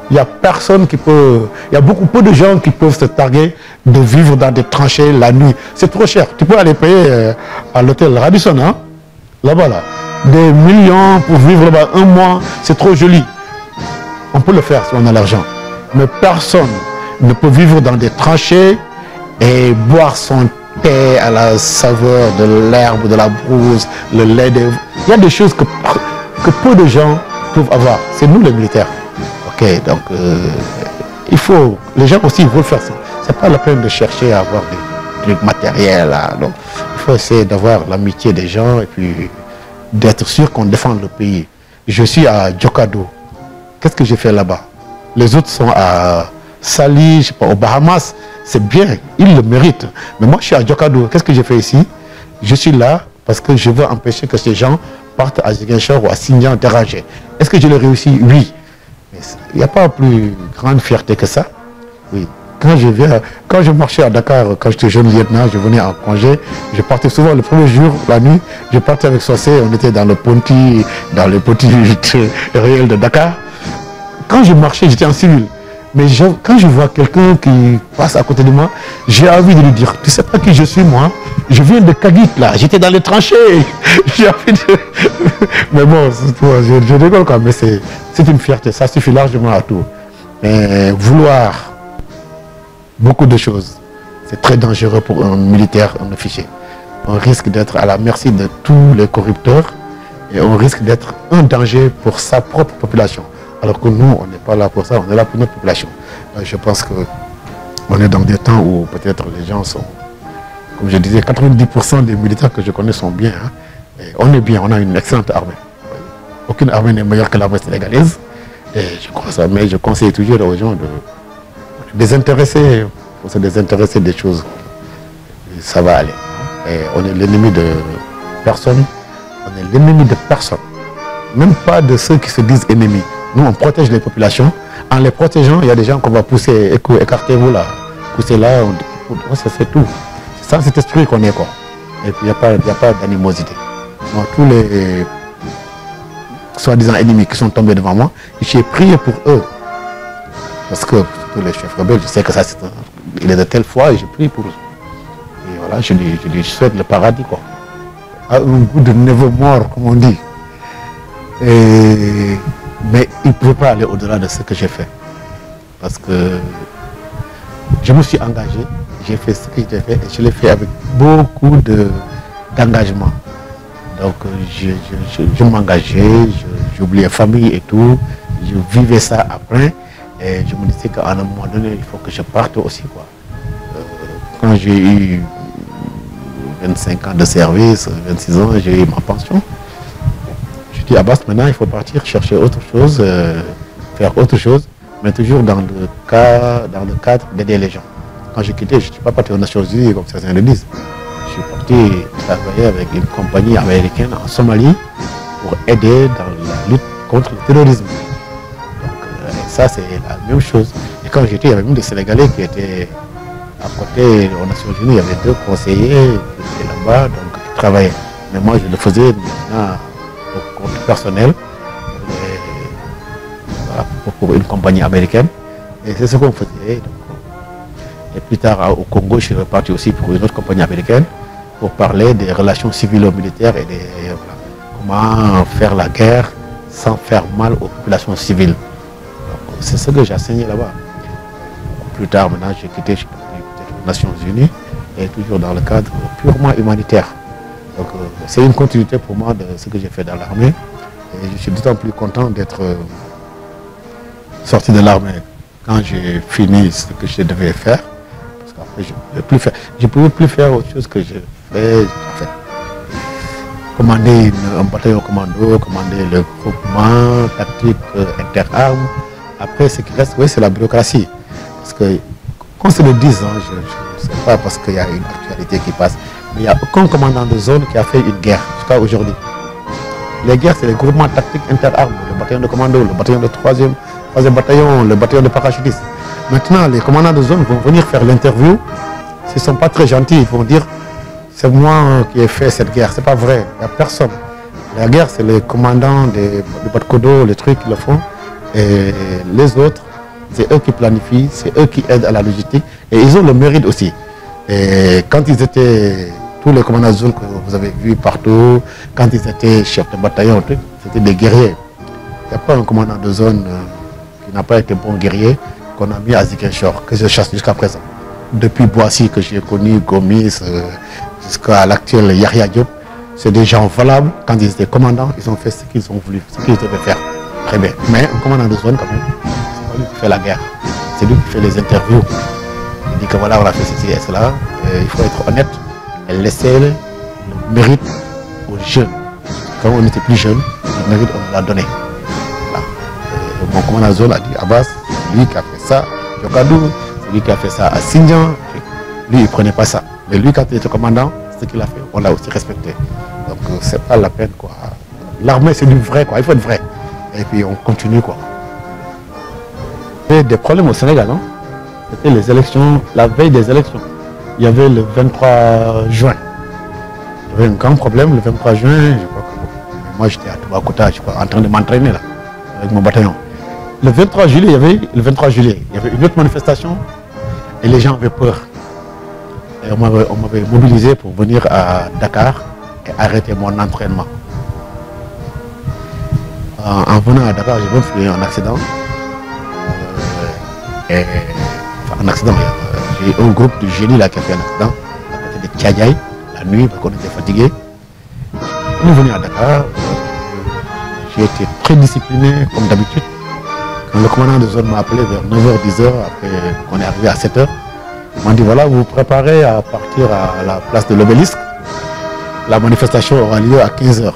A: Il n'y a personne qui peut... Il y a beaucoup peu de gens qui peuvent se targuer de vivre dans des tranchées la nuit. C'est trop cher. Tu peux aller payer à l'hôtel Radisson, hein? Là-bas, là. Des millions pour vivre là-bas un mois, c'est trop joli. On peut le faire si on a l'argent. Mais personne ne peut vivre dans des tranchées et boire son thé à la saveur de l'herbe, de la brousse, le lait des... Il y a des choses que peu de gens peuvent avoir. C'est nous les militaires. Ok, donc il faut... Les gens aussi veulent faire ça. C'est pas la peine de chercher à avoir des trucs matériels. Là. Donc, il faut essayer d'avoir l'amitié des gens et puis d'être sûr qu'on défend le pays. Je suis à Djokado. Qu'est-ce que j'ai fait là-bas? Les autres sont à Sali, je sais pas, aux Bahamas. C'est bien, ils le méritent. Mais moi, je suis à Djokado. Qu'est-ce que j'ai fait ici? Je suis là parce que je veux empêcher que ces gens partent à Ziguinchor ou à Sindian dérangés. Est-ce que je l'ai réussi? Oui. Mais il n'y a pas plus grande fierté que ça. Oui. Quand je marchais à Dakar, quand j'étais jeune lieutenant, je venais en congé. Je partais souvent le premier jour, la nuit. Je partais avec Sossé, on était dans le Ponty, dans les petits réels de Dakar. Quand je marchais, j'étais en civil. Mais quand je vois quelqu'un qui passe à côté de moi, j'ai envie de lui dire, tu sais pas qui je suis moi? Je viens de Kagit là, j'étais dans les tranchées. J'ai envie de... Mais bon, je rigole quand même, mais c'est une fierté, ça suffit largement à tout. Mais vouloir beaucoup de choses, c'est très dangereux pour un militaire, un officier. On risque d'être à la merci de tous les corrupteurs et on risque d'être un danger pour sa propre population. Alors que nous, on n'est pas là pour ça, on est là pour notre population. Je pense qu'on est dans des temps où peut-être les gens sont, comme je disais, 90% des militaires que je connais sont bien. Hein. Et on est bien, on a une excellente armée. Aucune armée n'est meilleure que l'armée sénégalaise. Et je crois ça, mais je conseille toujours aux gens de désintéresser, pour se désintéresser des choses. Et ça va aller. Et on est l'ennemi de personne. On est l'ennemi de personne. Même pas de ceux qui se disent ennemis. Nous, on protège les populations. En les protégeant, il y a des gens qu'on va pousser, écartez-vous là, poussez là, c'est tout. C'est ça, cet esprit qu'on est, quoi. Et puis, il n'y a pas d'animosité. Donc, tous les soi-disant ennemis qui sont tombés devant moi, j'ai prié pour eux. Parce que tous les chefs rebelles, je sais que ça, il est de telle foi et je prie pour eux. Et voilà, je lui souhaite le paradis, quoi. À un goût de never-mort, comme on dit. Mais il ne peut pas aller au-delà de ce que j'ai fait. Parce que je me suis engagé, j'ai fait ce que j'ai fait et je l'ai fait avec beaucoup d'engagement. Donc je m'engageais, j'oubliais famille et tout, je vivais ça après et je me disais qu'à un moment donné, il faut que je parte aussi, quoi. Quand j'ai eu 25 ans de service, 26 ans, j'ai eu ma pension. Je dis à Abbas, maintenant il faut partir chercher autre chose, faire autre chose, mais toujours dans le cadre d'aider les gens. Quand j'ai quitté, je ne suis pas parti aux Nations Unies comme certains le disent. Je suis parti travailler avec une compagnie américaine en Somalie pour aider dans la lutte contre le terrorisme. Donc ça c'est la même chose. Et quand j'étais, il y avait même des Sénégalais qui étaient à côté aux Nations Unies, il y avait 2 conseillers qui étaient là-bas, donc qui travaillaient. Mais moi je le faisais maintenant au compte personnel pour une compagnie américaine. Et c'est ce qu'on faisait. Donc, et plus tard au Congo, je suis reparti aussi pour une autre compagnie américaine pour parler des relations civilo-militaires et comment faire la guerre sans faire mal aux populations civiles. C'est ce que j'ai enseigné là-bas. Plus tard, maintenant, j'ai quitté, je suis parti aux Nations Unies et toujours dans le cadre purement humanitaire. Donc c'est une continuité pour moi de ce que j'ai fait dans l'armée. Et je suis d'autant plus content d'être sorti de l'armée quand j'ai fini ce que je devais faire. Parce qu'après, je ne pouvais plus faire autre chose que je fais. En fait, commander un bataillon commando, commander le groupement tactique interarmes. Après, ce qui reste, oui, c'est la bureaucratie. Parce que, qu'on se le dise, hein, je ne sais pas parce qu'il y a une actualité qui passe, mais il n'y a aucun commandant de zone qui a fait une guerre jusqu'à aujourd'hui. Les guerres, c'est les groupements tactiques interarmes, le bataillon de commando, le bataillon de 3e bataillon, le bataillon de parachutistes. Maintenant, les commandants de zone vont venir faire l'interview. S'ils ne sont pas très gentils, ils vont dire c'est moi qui ai fait cette guerre. C'est pas vrai, il n'y a personne. La guerre, c'est les commandants du Batkodo, les trucs qui le font. Et les autres, c'est eux qui planifient, c'est eux qui aident à la logistique. Et ils ont le mérite aussi. Et quand ils étaient, tous les commandants de zone que vous avez vus partout, quand ils étaient chefs de bataillon, c'était des guerriers. Il n'y a pas un commandant de zone qui n'a pas été bon guerrier qu'on a mis à Ziguinchor, que je chasse jusqu'à présent. Depuis Boissy que j'ai connu, Gomis, jusqu'à l'actuel Yahya Diop, c'est des gens valables. Quand ils étaient commandants, ils ont fait ce qu'ils ont voulu, ce qu'ils devaient faire. Très bien. Mais un commandant de zone, quand même, c'est pas lui qui fait la guerre. C'est lui qui fait les interviews. Il dit que voilà, on a fait ceci et cela. Il faut être honnête et laisser le mérite aux jeunes. Quand on était plus jeunes, le mérite, on nous l'a donné. Voilà. Mon commandant de zone a dit Abbas, c'est lui qui a fait ça. Jokadou, c'est lui qui a fait ça à Sindian. Lui, il ne prenait pas ça. Mais lui, quand il était commandant, ce qu'il a fait, on l'a aussi respecté. Donc, c'est pas la peine, quoi. L'armée, c'est du vrai, quoi. Il faut être vrai. Et puis, on continue, quoi. Il y avait des problèmes au Sénégal, non? C'était les élections, la veille des élections. Il y avait le 23 juin. Il y avait un grand problème le 23 juin. Je crois que moi, j'étais à Toubacouta, je crois, en train de m'entraîner, là, avec mon bataillon. Le 23 juillet, il y avait une autre manifestation et les gens avaient peur. Et on m'avait mobilisé pour venir à Dakar et arrêter mon entraînement. En venant à Dakar, j'ai même fait un accident. Et, enfin, un accident, j'ai eu un groupe de génie là qui a fait un accident à côté de Tchadjaï, la nuit, parce qu'on était fatigués. On est venu à Dakar, j'ai été très discipliné comme d'habitude. Quand le commandant de zone m'a appelé vers 9h, 10h, après qu'on est arrivé à 7h, il m'a dit voilà, vous vous préparez à partir à la place de l'Obélisque. La manifestation aura lieu à 15h.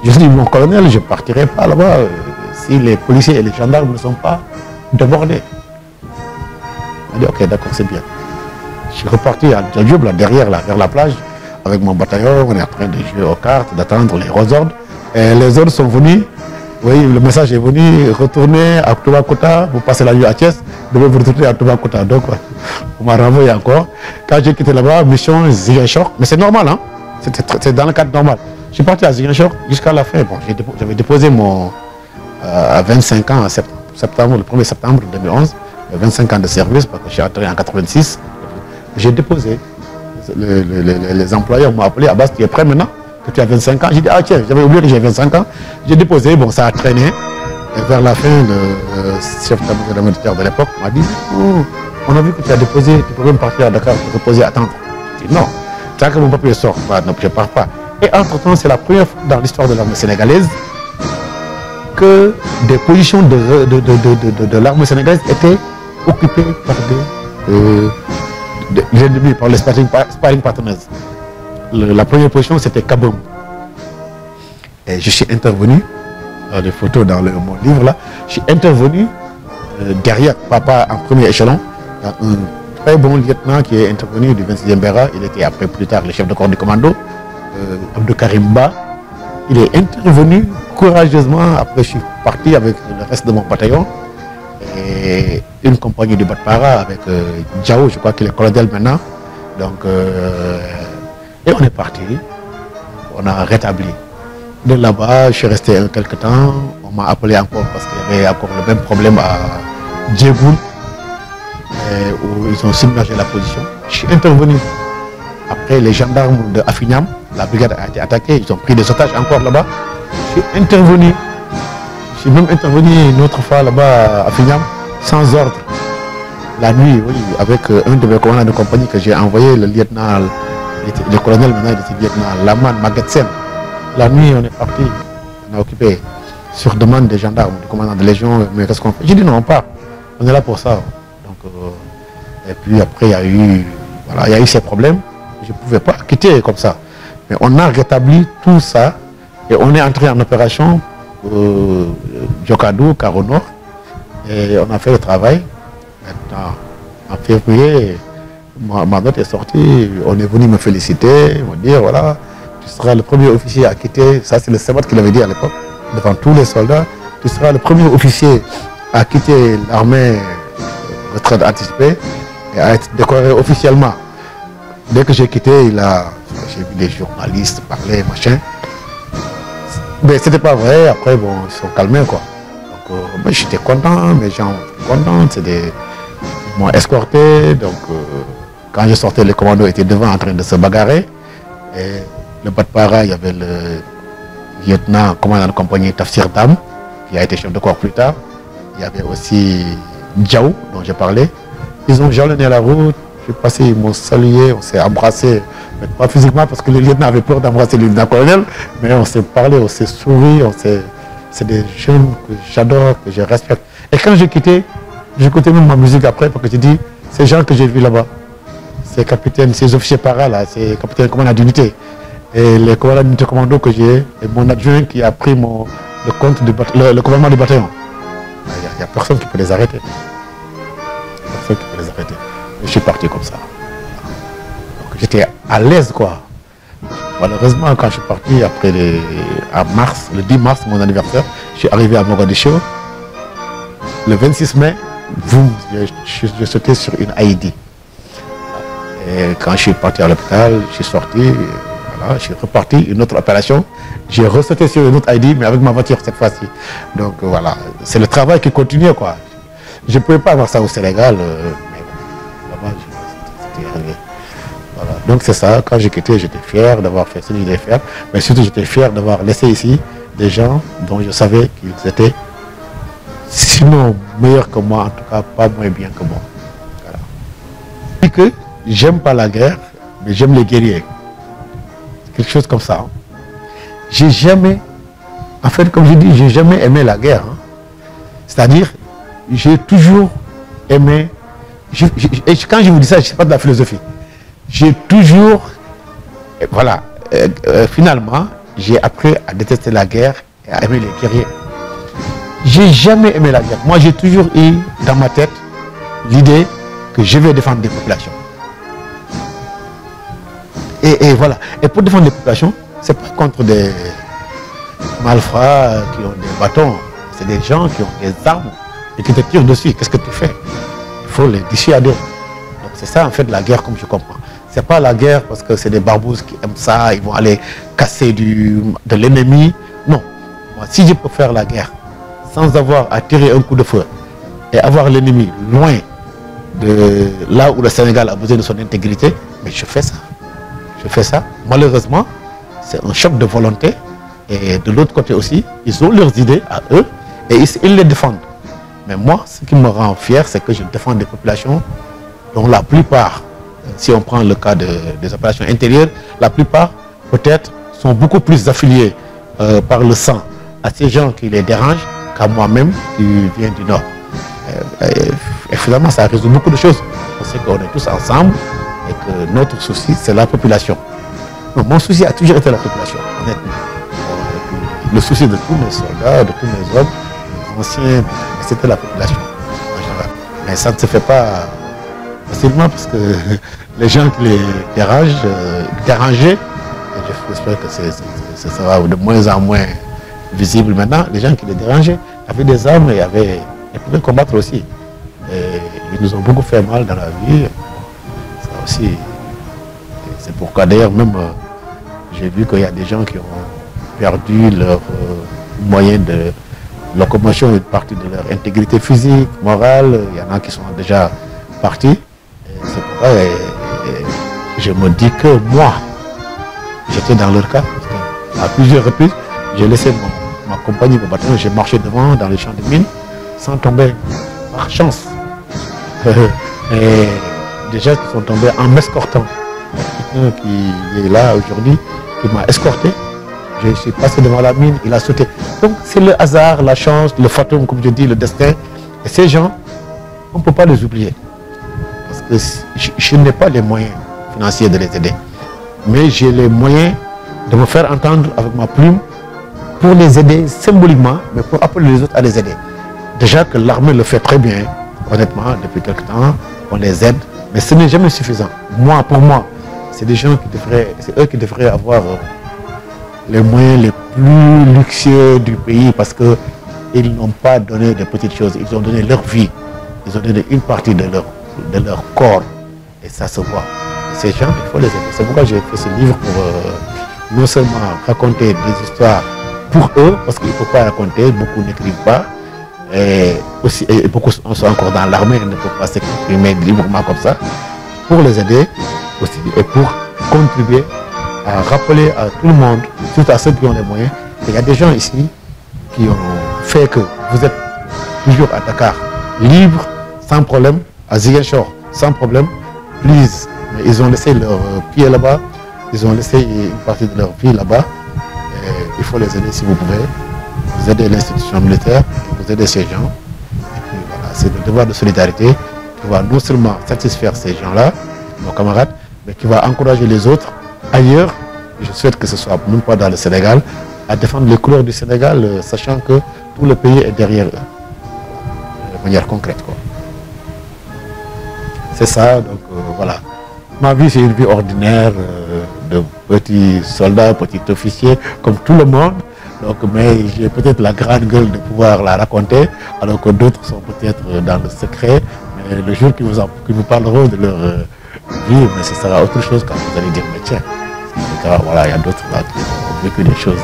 A: Je dis mon colonel, je ne partirai pas là-bas si les policiers et les gendarmes ne sont pas débordés. Il m'a dit ok, d'accord, c'est bien. Je suis reparti à Djadjoub, là derrière, là, vers la plage, avec mon bataillon. On est en train de jouer aux cartes, d'attendre les ordres. Et les ordres sont venus. Oui, le message est venu, retournez à Toubakouta, vous passez la nuit à Thiès, vous devez vous retourner à Toubakouta. Donc, on m'a renvoyé encore. Quand j'ai quitté là-bas, mission Ziguinchor, mais c'est normal, hein, c'est dans le cadre normal. Je suis parti à Ziguinchor jusqu'à la fin. Bon, j'avais déposé mon, à 25 ans, septembre, le 1er septembre 2011, 25 ans de service, parce que je suis entré en 86. J'ai déposé. Les employeurs m'ont appelé, Abbas, tu es prêt maintenant? Que tu as 25 ans. J'ai dit, ah tiens, j'avais oublié que j'ai 25 ans. J'ai déposé, bon, ça a traîné. Et vers la fin, le chef d'état militaire de l'époque m'a dit, oh, on a vu que tu as déposé, tu peux même partir à Dakar, te reposer, attendre. J'ai dit, non, tant que mon papier sort, bah, non, je ne pars pas. Et entre-temps, c'est la première fois dans l'histoire de l'armée sénégalaise que des positions de l'armée sénégalaise étaient occupées par des ennemis, par les sparring partners. La première position, c'était Kaboum. Et je suis intervenu, dans les photos dans mon livre là, je suis intervenu derrière papa en premier échelon. Il y a un très bon lieutenant qui est intervenu du 26e Béra. Il était après plus tard le chef de corps du commando, Abdou Karimba. Il est intervenu courageusement. Après, je suis parti avec le reste de mon bataillon. Et une compagnie du Batpara avec Djao, je crois qu'il est colonel maintenant. Donc, et on est parti, on a rétabli. De là-bas, je suis resté quelque temps, on m'a appelé encore parce qu'il y avait encore le même problème à Djegoul, où ils ont submergé la position. Je suis intervenu. Après, les gendarmes de Afignam, la brigade a été attaquée, ils ont pris des otages encore là-bas. Je suis intervenu. Je suis même intervenu une autre fois là-bas à Afignam, sans ordre. La nuit, oui, avec un de mes commandants de compagnie que j'ai envoyé, le lieutenant. Le colonel maintenant, il était lieutenant Laman Magetsen. La nuit, on est parti, on a occupé, sur demande des gendarmes, du commandant de légion, mais qu'est-ce qu'on fait? J'ai dit non, on part, on est là pour ça. Donc, et puis après, il y a eu, voilà, il y a eu ces problèmes, je ne pouvais pas quitter comme ça. Mais on a rétabli tout ça, et on est entré en opération Djokadou, Karo Nord, et on a fait le travail. Maintenant, en février, ma note est sortie, on est venu me féliciter, me dire voilà, tu seras le premier officier à quitter, ça c'est le Sabat qui l'avait dit à l'époque, devant tous les soldats, tu seras le premier officier à quitter l'armée retraite anticipée et à être décoré officiellement. Dès que j'ai quitté, j'ai vu des journalistes parler, machin. Mais c'était pas vrai, après bon, ils sont calmés quoi. Donc j'étais content, mes gens étaient contents, ils m'ont escorté, donc quand je sortais, les commandos étaient devant en train de se bagarrer. Et le Batpara, il y avait le lieutenant commandant de compagnie Tafsir Dam, qui a été chef de corps plus tard. Il y avait aussi Djao, dont j'ai parlé. Ils ont jalonné la route, je suis passé, ils m'ont salué, on s'est embrassé. Mais pas physiquement parce que le lieutenant avait peur d'embrasser le lieutenant-colonel, mais on s'est parlé, on s'est souri, c'est des jeunes que j'adore, que je respecte. Et quand j'ai quitté, j'écoutais même ma musique après parce que j'ai dit, ces gens que j'ai vus là-bas, ces capitaines, ces officiers para là, ces capitaines commandants d'unité, et les commandants d'unité commando que j'ai, et mon adjoint qui a pris le commandement du bataillon. Il n'y a personne qui peut les arrêter. Personne qui peut les arrêter. Je suis parti comme ça. J'étais à l'aise quoi. Malheureusement, quand je suis parti après le 10 mars, mon anniversaire, je suis arrivé à Mogadiscio. Le 26 mai, boum, je sautais sur une Haïti. Et quand je suis parti à l'hôpital, je suis sorti, voilà, je suis reparti, une autre opération. J'ai ressauté sur une autre ID, mais avec ma voiture cette fois-ci. Donc voilà, c'est le travail qui continue quoi. Je ne pouvais pas avoir ça au Sénégal, mais bon, là-bas, c'était arrivé. Voilà. Donc c'est ça, quand j'ai quitté, j'étais fier d'avoir fait ce que je devais faire, mais surtout j'étais fier d'avoir laissé ici des gens dont je savais qu'ils étaient sinon meilleur que moi, en tout cas pas moins bien que moi. Voilà. Et que j'aime pas la guerre, mais j'aime les guerriers. Quelque chose comme ça. Hein. J'ai jamais, en fait, comme je dis, j'ai jamais aimé la guerre. Hein. C'est-à-dire, j'ai toujours aimé, et quand je vous dis ça, je ne sais pas de la philosophie. J'ai toujours, voilà, finalement, j'ai appris à détester la guerre et à aimer les guerriers. J'ai jamais aimé la guerre. Moi, j'ai toujours eu dans ma tête l'idée que je vais défendre des populations. Et voilà. Et pour défendre les populations, c'est pas contre des malfrats qui ont des bâtons. C'est des gens qui ont des armes et qui te tirent dessus. Qu'est-ce que tu fais? Il faut les dissuader. Donc c'est ça en fait la guerre comme je comprends. C'est pas la guerre parce que c'est des barbouzes qui aiment ça, ils vont aller casser de l'ennemi. Non. Moi, si je peux faire la guerre sans avoir à tirer un coup de feu et avoir l'ennemi loin de là où le Sénégal a besoin de son intégrité, mais je fais ça. Je fais ça. Malheureusement, c'est un choc de volonté. Et de l'autre côté aussi, ils ont leurs idées à eux et ils les défendent. Mais moi, ce qui me rend fier, c'est que je défends des populations dont la plupart, si on prend le cas des opérations intérieures, la plupart peut-être sont beaucoup plus affiliés par le sang à ces gens qui les dérangent qu'à moi-même qui viens du Nord. Et finalement, ça résout beaucoup de choses. On sait qu'on est tous ensemble et que notre souci, c'est la population. Donc, mon souci a toujours été la population, honnêtement. Le souci de tous mes soldats, de tous mes hommes, les anciens, c'était la population en général. Mais ça ne se fait pas facilement parce que les gens qui les dérangeaient, j'espère que ce sera de moins en moins visible maintenant, les gens qui les dérangeaient avaient des armes et ils pouvaient combattre aussi. Et ils nous ont beaucoup fait mal dans la vie. Ça aussi, c'est pourquoi d'ailleurs même j'ai vu qu'il y a des gens qui ont perdu leur moyen de locomotion, une partie de leur intégrité physique, morale. Il y en a qui sont déjà partis. C'est pourquoi je me dis que moi, j'étais dans leur cas. À plusieurs reprises, j'ai laissé ma compagnie, mon bâtiment, j'ai marché devant dans les champs de mines sans tomber, par chance. Et des gens qui sont tombés en m'escortant. Quelqu'un qui est là aujourd'hui, qui m'a escorté. Je suis passé devant la mine, il a sauté. Donc c'est le hasard, la chance, le fatum, comme je dis, le destin. Et ces gens, on ne peut pas les oublier. Parce que je n'ai pas les moyens financiers de les aider. Mais j'ai les moyens de me faire entendre avec ma plume pour les aider symboliquement, mais pour appeler les autres à les aider. Déjà que l'armée le fait très bien, honnêtement, depuis quelque temps, on les aide. Mais ce n'est jamais suffisant. Moi, pour moi, c'est des gens qui devraient, c'est eux qui devraient avoir les moyens les plus luxueux du pays parce qu'ils n'ont pas donné de petites choses, ils ont donné leur vie, ils ont donné une partie de leur corps et ça se voit. Et ces gens, il faut les aider. C'est pourquoi j'ai fait ce livre pour non seulement raconter des histoires pour eux, parce qu'il ne faut pas raconter, beaucoup n'écrivent pas, et beaucoup sont encore dans l'armée, ils ne peuvent pas s'exprimer librement comme ça, pour les aider aussi et pour contribuer à rappeler à tout le monde, surtout à ceux qui ont les moyens, qu'il y a des gens ici qui ont fait que vous êtes toujours à Dakar, libre, sans problème, à Ziguinchor, sans problème, please. Mais ils ont laissé leur pied là-bas, ils ont laissé une partie de leur vie là-bas. Il faut les aider si vous pouvez. Vous aidez l'institution militaire, vous aidez ces gens. Et puis voilà, c'est le devoir de solidarité qui va non seulement satisfaire ces gens-là, nos camarades, mais qui va encourager les autres ailleurs. Je souhaite que ce soit même pas dans le Sénégal, à défendre les couleurs du Sénégal, sachant que tout le pays est derrière eux, de manière concrète, quoi. C'est ça, donc voilà. Ma vie, c'est une vie ordinaire de petit soldat, petit officier, comme tout le monde. Donc, mais j'ai peut-être la grande gueule de pouvoir la raconter, alors que d'autres sont peut-être dans le secret. Mais le jour qu'ils vous parleront de leur vie, mais ce sera autre chose quand vous allez dire, mais tiens, voilà, il y a d'autres là qui ont vécu des choses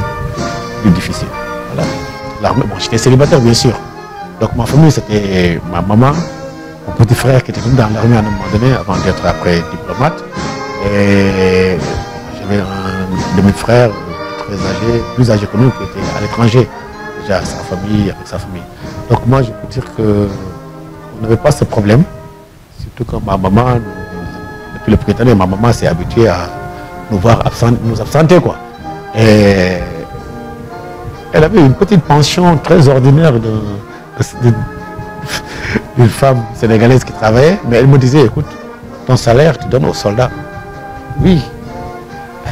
A: plus difficiles. Voilà. L'armée, bon, j'étais célibataire, bien sûr. Donc, ma famille, c'était ma maman, mon petit frère qui était venu dans l'armée à un moment donné, avant d'être après diplomate. Et j'avais un demi-frère très âgé, plus âgé que nous, qui était à l'étranger. déjà sa famille, avec sa famille. Donc moi, je peux dire qu'on n'avait pas ce problème. Surtout que ma maman, depuis le premier année, ma maman s'est habituée à nous voir nous absenter, quoi. Et elle avait une petite pension très ordinaire d'une femme sénégalaise qui travaillait, mais elle me disait, écoute, ton salaire, tu donnes aux soldats. Oui,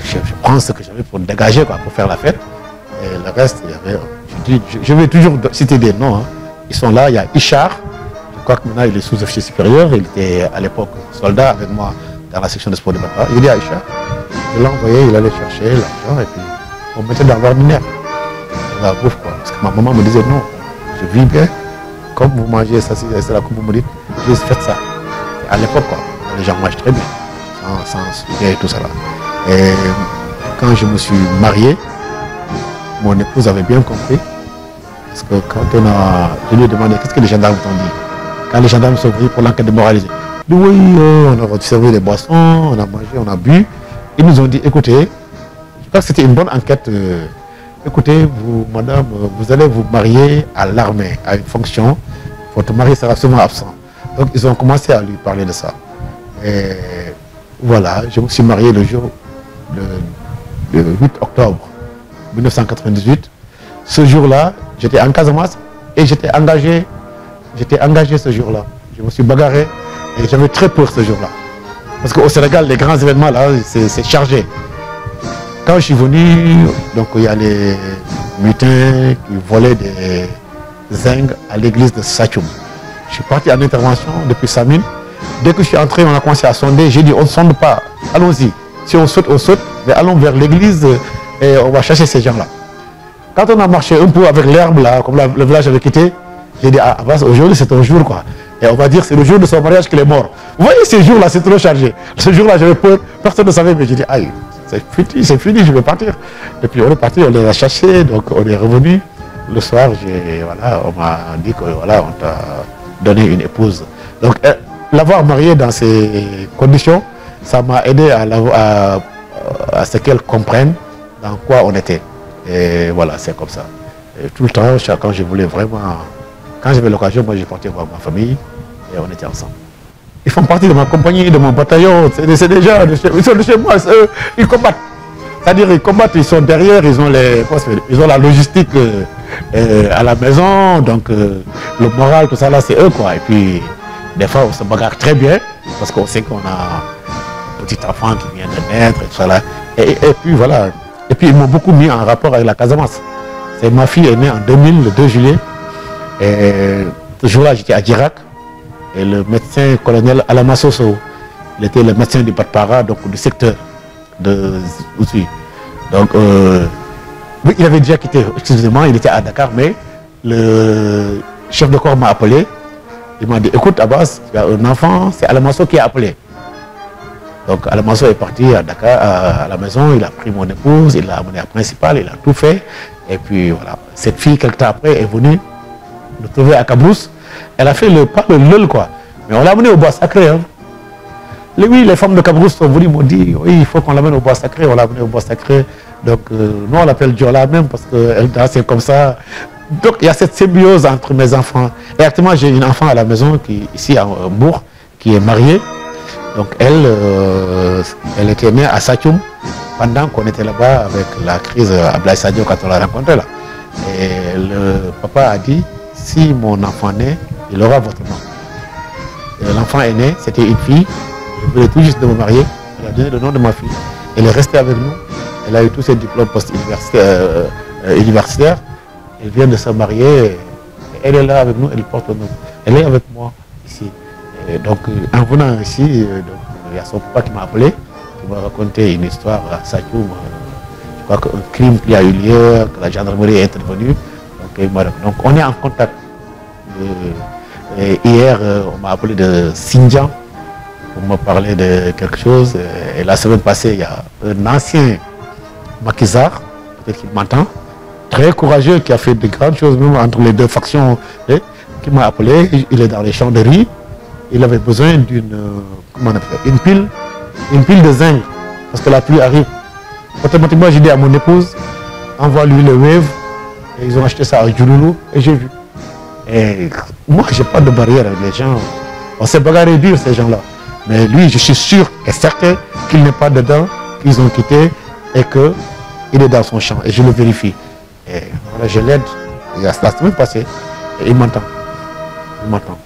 A: je prends ce que j'avais pour dégager, quoi, pour faire la fête. Et le reste, il y avait, je vais toujours citer des noms. Hein. Ils sont là, il y a Ishar, je crois que maintenant il est sous-officier supérieur, il était à l'époque soldat avec moi dans la section de sport de Bata. Il est à Ishar. Je l'ai envoyé, il allait chercher l'argent et puis on mettait dans l'ordinaire. La bouffe, quoi. Parce que ma maman me disait non, je vis bien, comme vous mangez ça, c'est là, comme vous me dites, je faites ça. À l'époque, quoi, les gens mangent très bien, sans sucre et tout ça là. Et quand je me suis marié, mon épouse avait bien compris. Parce que quand je lui ai demandé qu'est-ce que les gendarmes t'ont dit. Quand les gendarmes sont venus pour l'enquête démoralisée, ils ont dit oui, on a servi des boissons, on a mangé, on a bu. Ils nous ont dit écoutez, je crois que c'était une bonne enquête. Écoutez, vous, madame, vous allez vous marier à l'armée, à une fonction. Votre mari sera souvent absent. Donc ils ont commencé à lui parler de ça. Et voilà, je me suis marié le 8 octobre 1998. Ce jour-là, j'étais en Casamance et j'étais engagé ce jour-là. Je me suis bagarré et j'avais très peur ce jour-là. Parce qu'au Sénégal, les grands événements, là, c'est chargé. Quand je suis venu, donc il y a les mutins qui volaient des zinc à l'église de Satchoum. Je suis parti en intervention depuis Samine. Dès que je suis entré, on a commencé à sonder. J'ai dit, on ne sonde pas, allons-y. Si on saute, mais allons vers l'église et on va chercher ces gens-là. Quand on a marché un peu avec l'herbe, là, comme le village avait quitté, j'ai dit, ah, aujourd'hui c'est un jour, quoi. Et on va dire, c'est le jour de son mariage qu'il est mort. Vous voyez, ces jours-là, c'est trop chargé. Ce jour-là, j'avais peur, personne ne savait, mais j'ai dit, aïe, c'est fini, je vais partir. Et puis on est parti, on les a cherchés, donc on est revenu. Le soir, voilà, on m'a dit que voilà, on t'a donné une épouse. Donc l'avoir mariée dans ces conditions, ça m'a aidé à ce qu'elle comprenne dans quoi on était. Et voilà, c'est comme ça. Et tout le temps, quand je voulais vraiment, quand j'avais l'occasion, moi j'ai parti voir ma famille et on était ensemble. Ils font partie de ma compagnie, de mon bataillon, c'est des gens, ils sont de chez moi, eux, ils combattent. C'est-à-dire ils combattent, ils sont derrière, ils ont la logistique à la maison, donc le moral, tout ça là, c'est eux, quoi. Et puis, des fois, on se bagarre très bien, parce qu'on sait qu'on a un petit enfant qui vient de naître, et tout ça là. Et puis voilà. Et puis, ils m'ont beaucoup mis en rapport avec la Casamance. Ma fille est née en 2000, le 2 juillet. Et ce jour-là, j'étais à Djirak. Et le médecin colonel Alama Soso, il était le médecin du Batpara, donc du secteur de Oussouy. Donc, oui, il avait déjà quitté, excusez-moi, il était à Dakar, mais le chef de corps m'a appelé. Il m'a dit, écoute Abbas, il y a un enfant, c'est Alamasso qui a appelé. Donc Alamasso est parti à Dakar, à la maison, il a pris mon épouse, il l'a amené à Principal, il a tout fait. Et puis voilà, cette fille, quelques temps après, est venue nous trouver à Cabrousse. Elle a fait pas le lol, quoi. Mais on l'a amenée au bois sacré. Hein. Oui, les femmes de Cabrousse sont venues, m'ont dit, oui, il faut qu'on l'amène au bois sacré. On l'a amenée au bois sacré. Donc, nous, on l'appelle Diola même parce qu'elle danse comme ça. Donc, il y a cette symbiose entre mes enfants. Et actuellement, j'ai une enfant à la maison, ici à Bourg, qui est mariée. Donc, elle était née à Satchoum pendant qu'on était là-bas avec la crise à Blaise Sadio quand on l'a rencontré là. Et le papa a dit, si mon enfant naît, il aura votre nom. L'enfant est né, c'était une fille. Je voulais tout juste de me marier. Elle a donné le nom de ma fille. Elle est restée avec nous. Elle a eu tous ses diplômes universitaires. Elle vient de se marier. Elle est là avec nous, elle porte le nom. Elle est avec moi ici. Et donc, en venant ici, il y a son papa qui m'a appelé pour me raconter une histoire à Satchoum. Je crois qu'un crime qui a eu lieu, que la gendarmerie est intervenue. Donc on est en contact. Et hier, on m'a appelé de Xinjiang pour me parler de quelque chose. Et la semaine passée, il y a un ancien maquisard, peut-être qu'il m'entend, très courageux, qui a fait de grandes choses même entre les deux factions, qui m'a appelé. Il est dans les champs de riz. Il avait besoin une pile de zinc, parce que la pluie arrive. Automatiquement, j'ai dit à mon épouse, envoie-lui le wave Et ils ont acheté ça à Djouloulou et j'ai vu. Et moi, j'ai pas de barrière avec les gens. On s'est bagarré dur, ces gens-là. Mais lui, je suis sûr et certain qu'il n'est pas dedans, qu'ils ont quitté et qu'il est dans son champ. Et je le vérifie. Et voilà, je l'aide. Il y a la semaine passée. Et il m'entend. Il m'entend.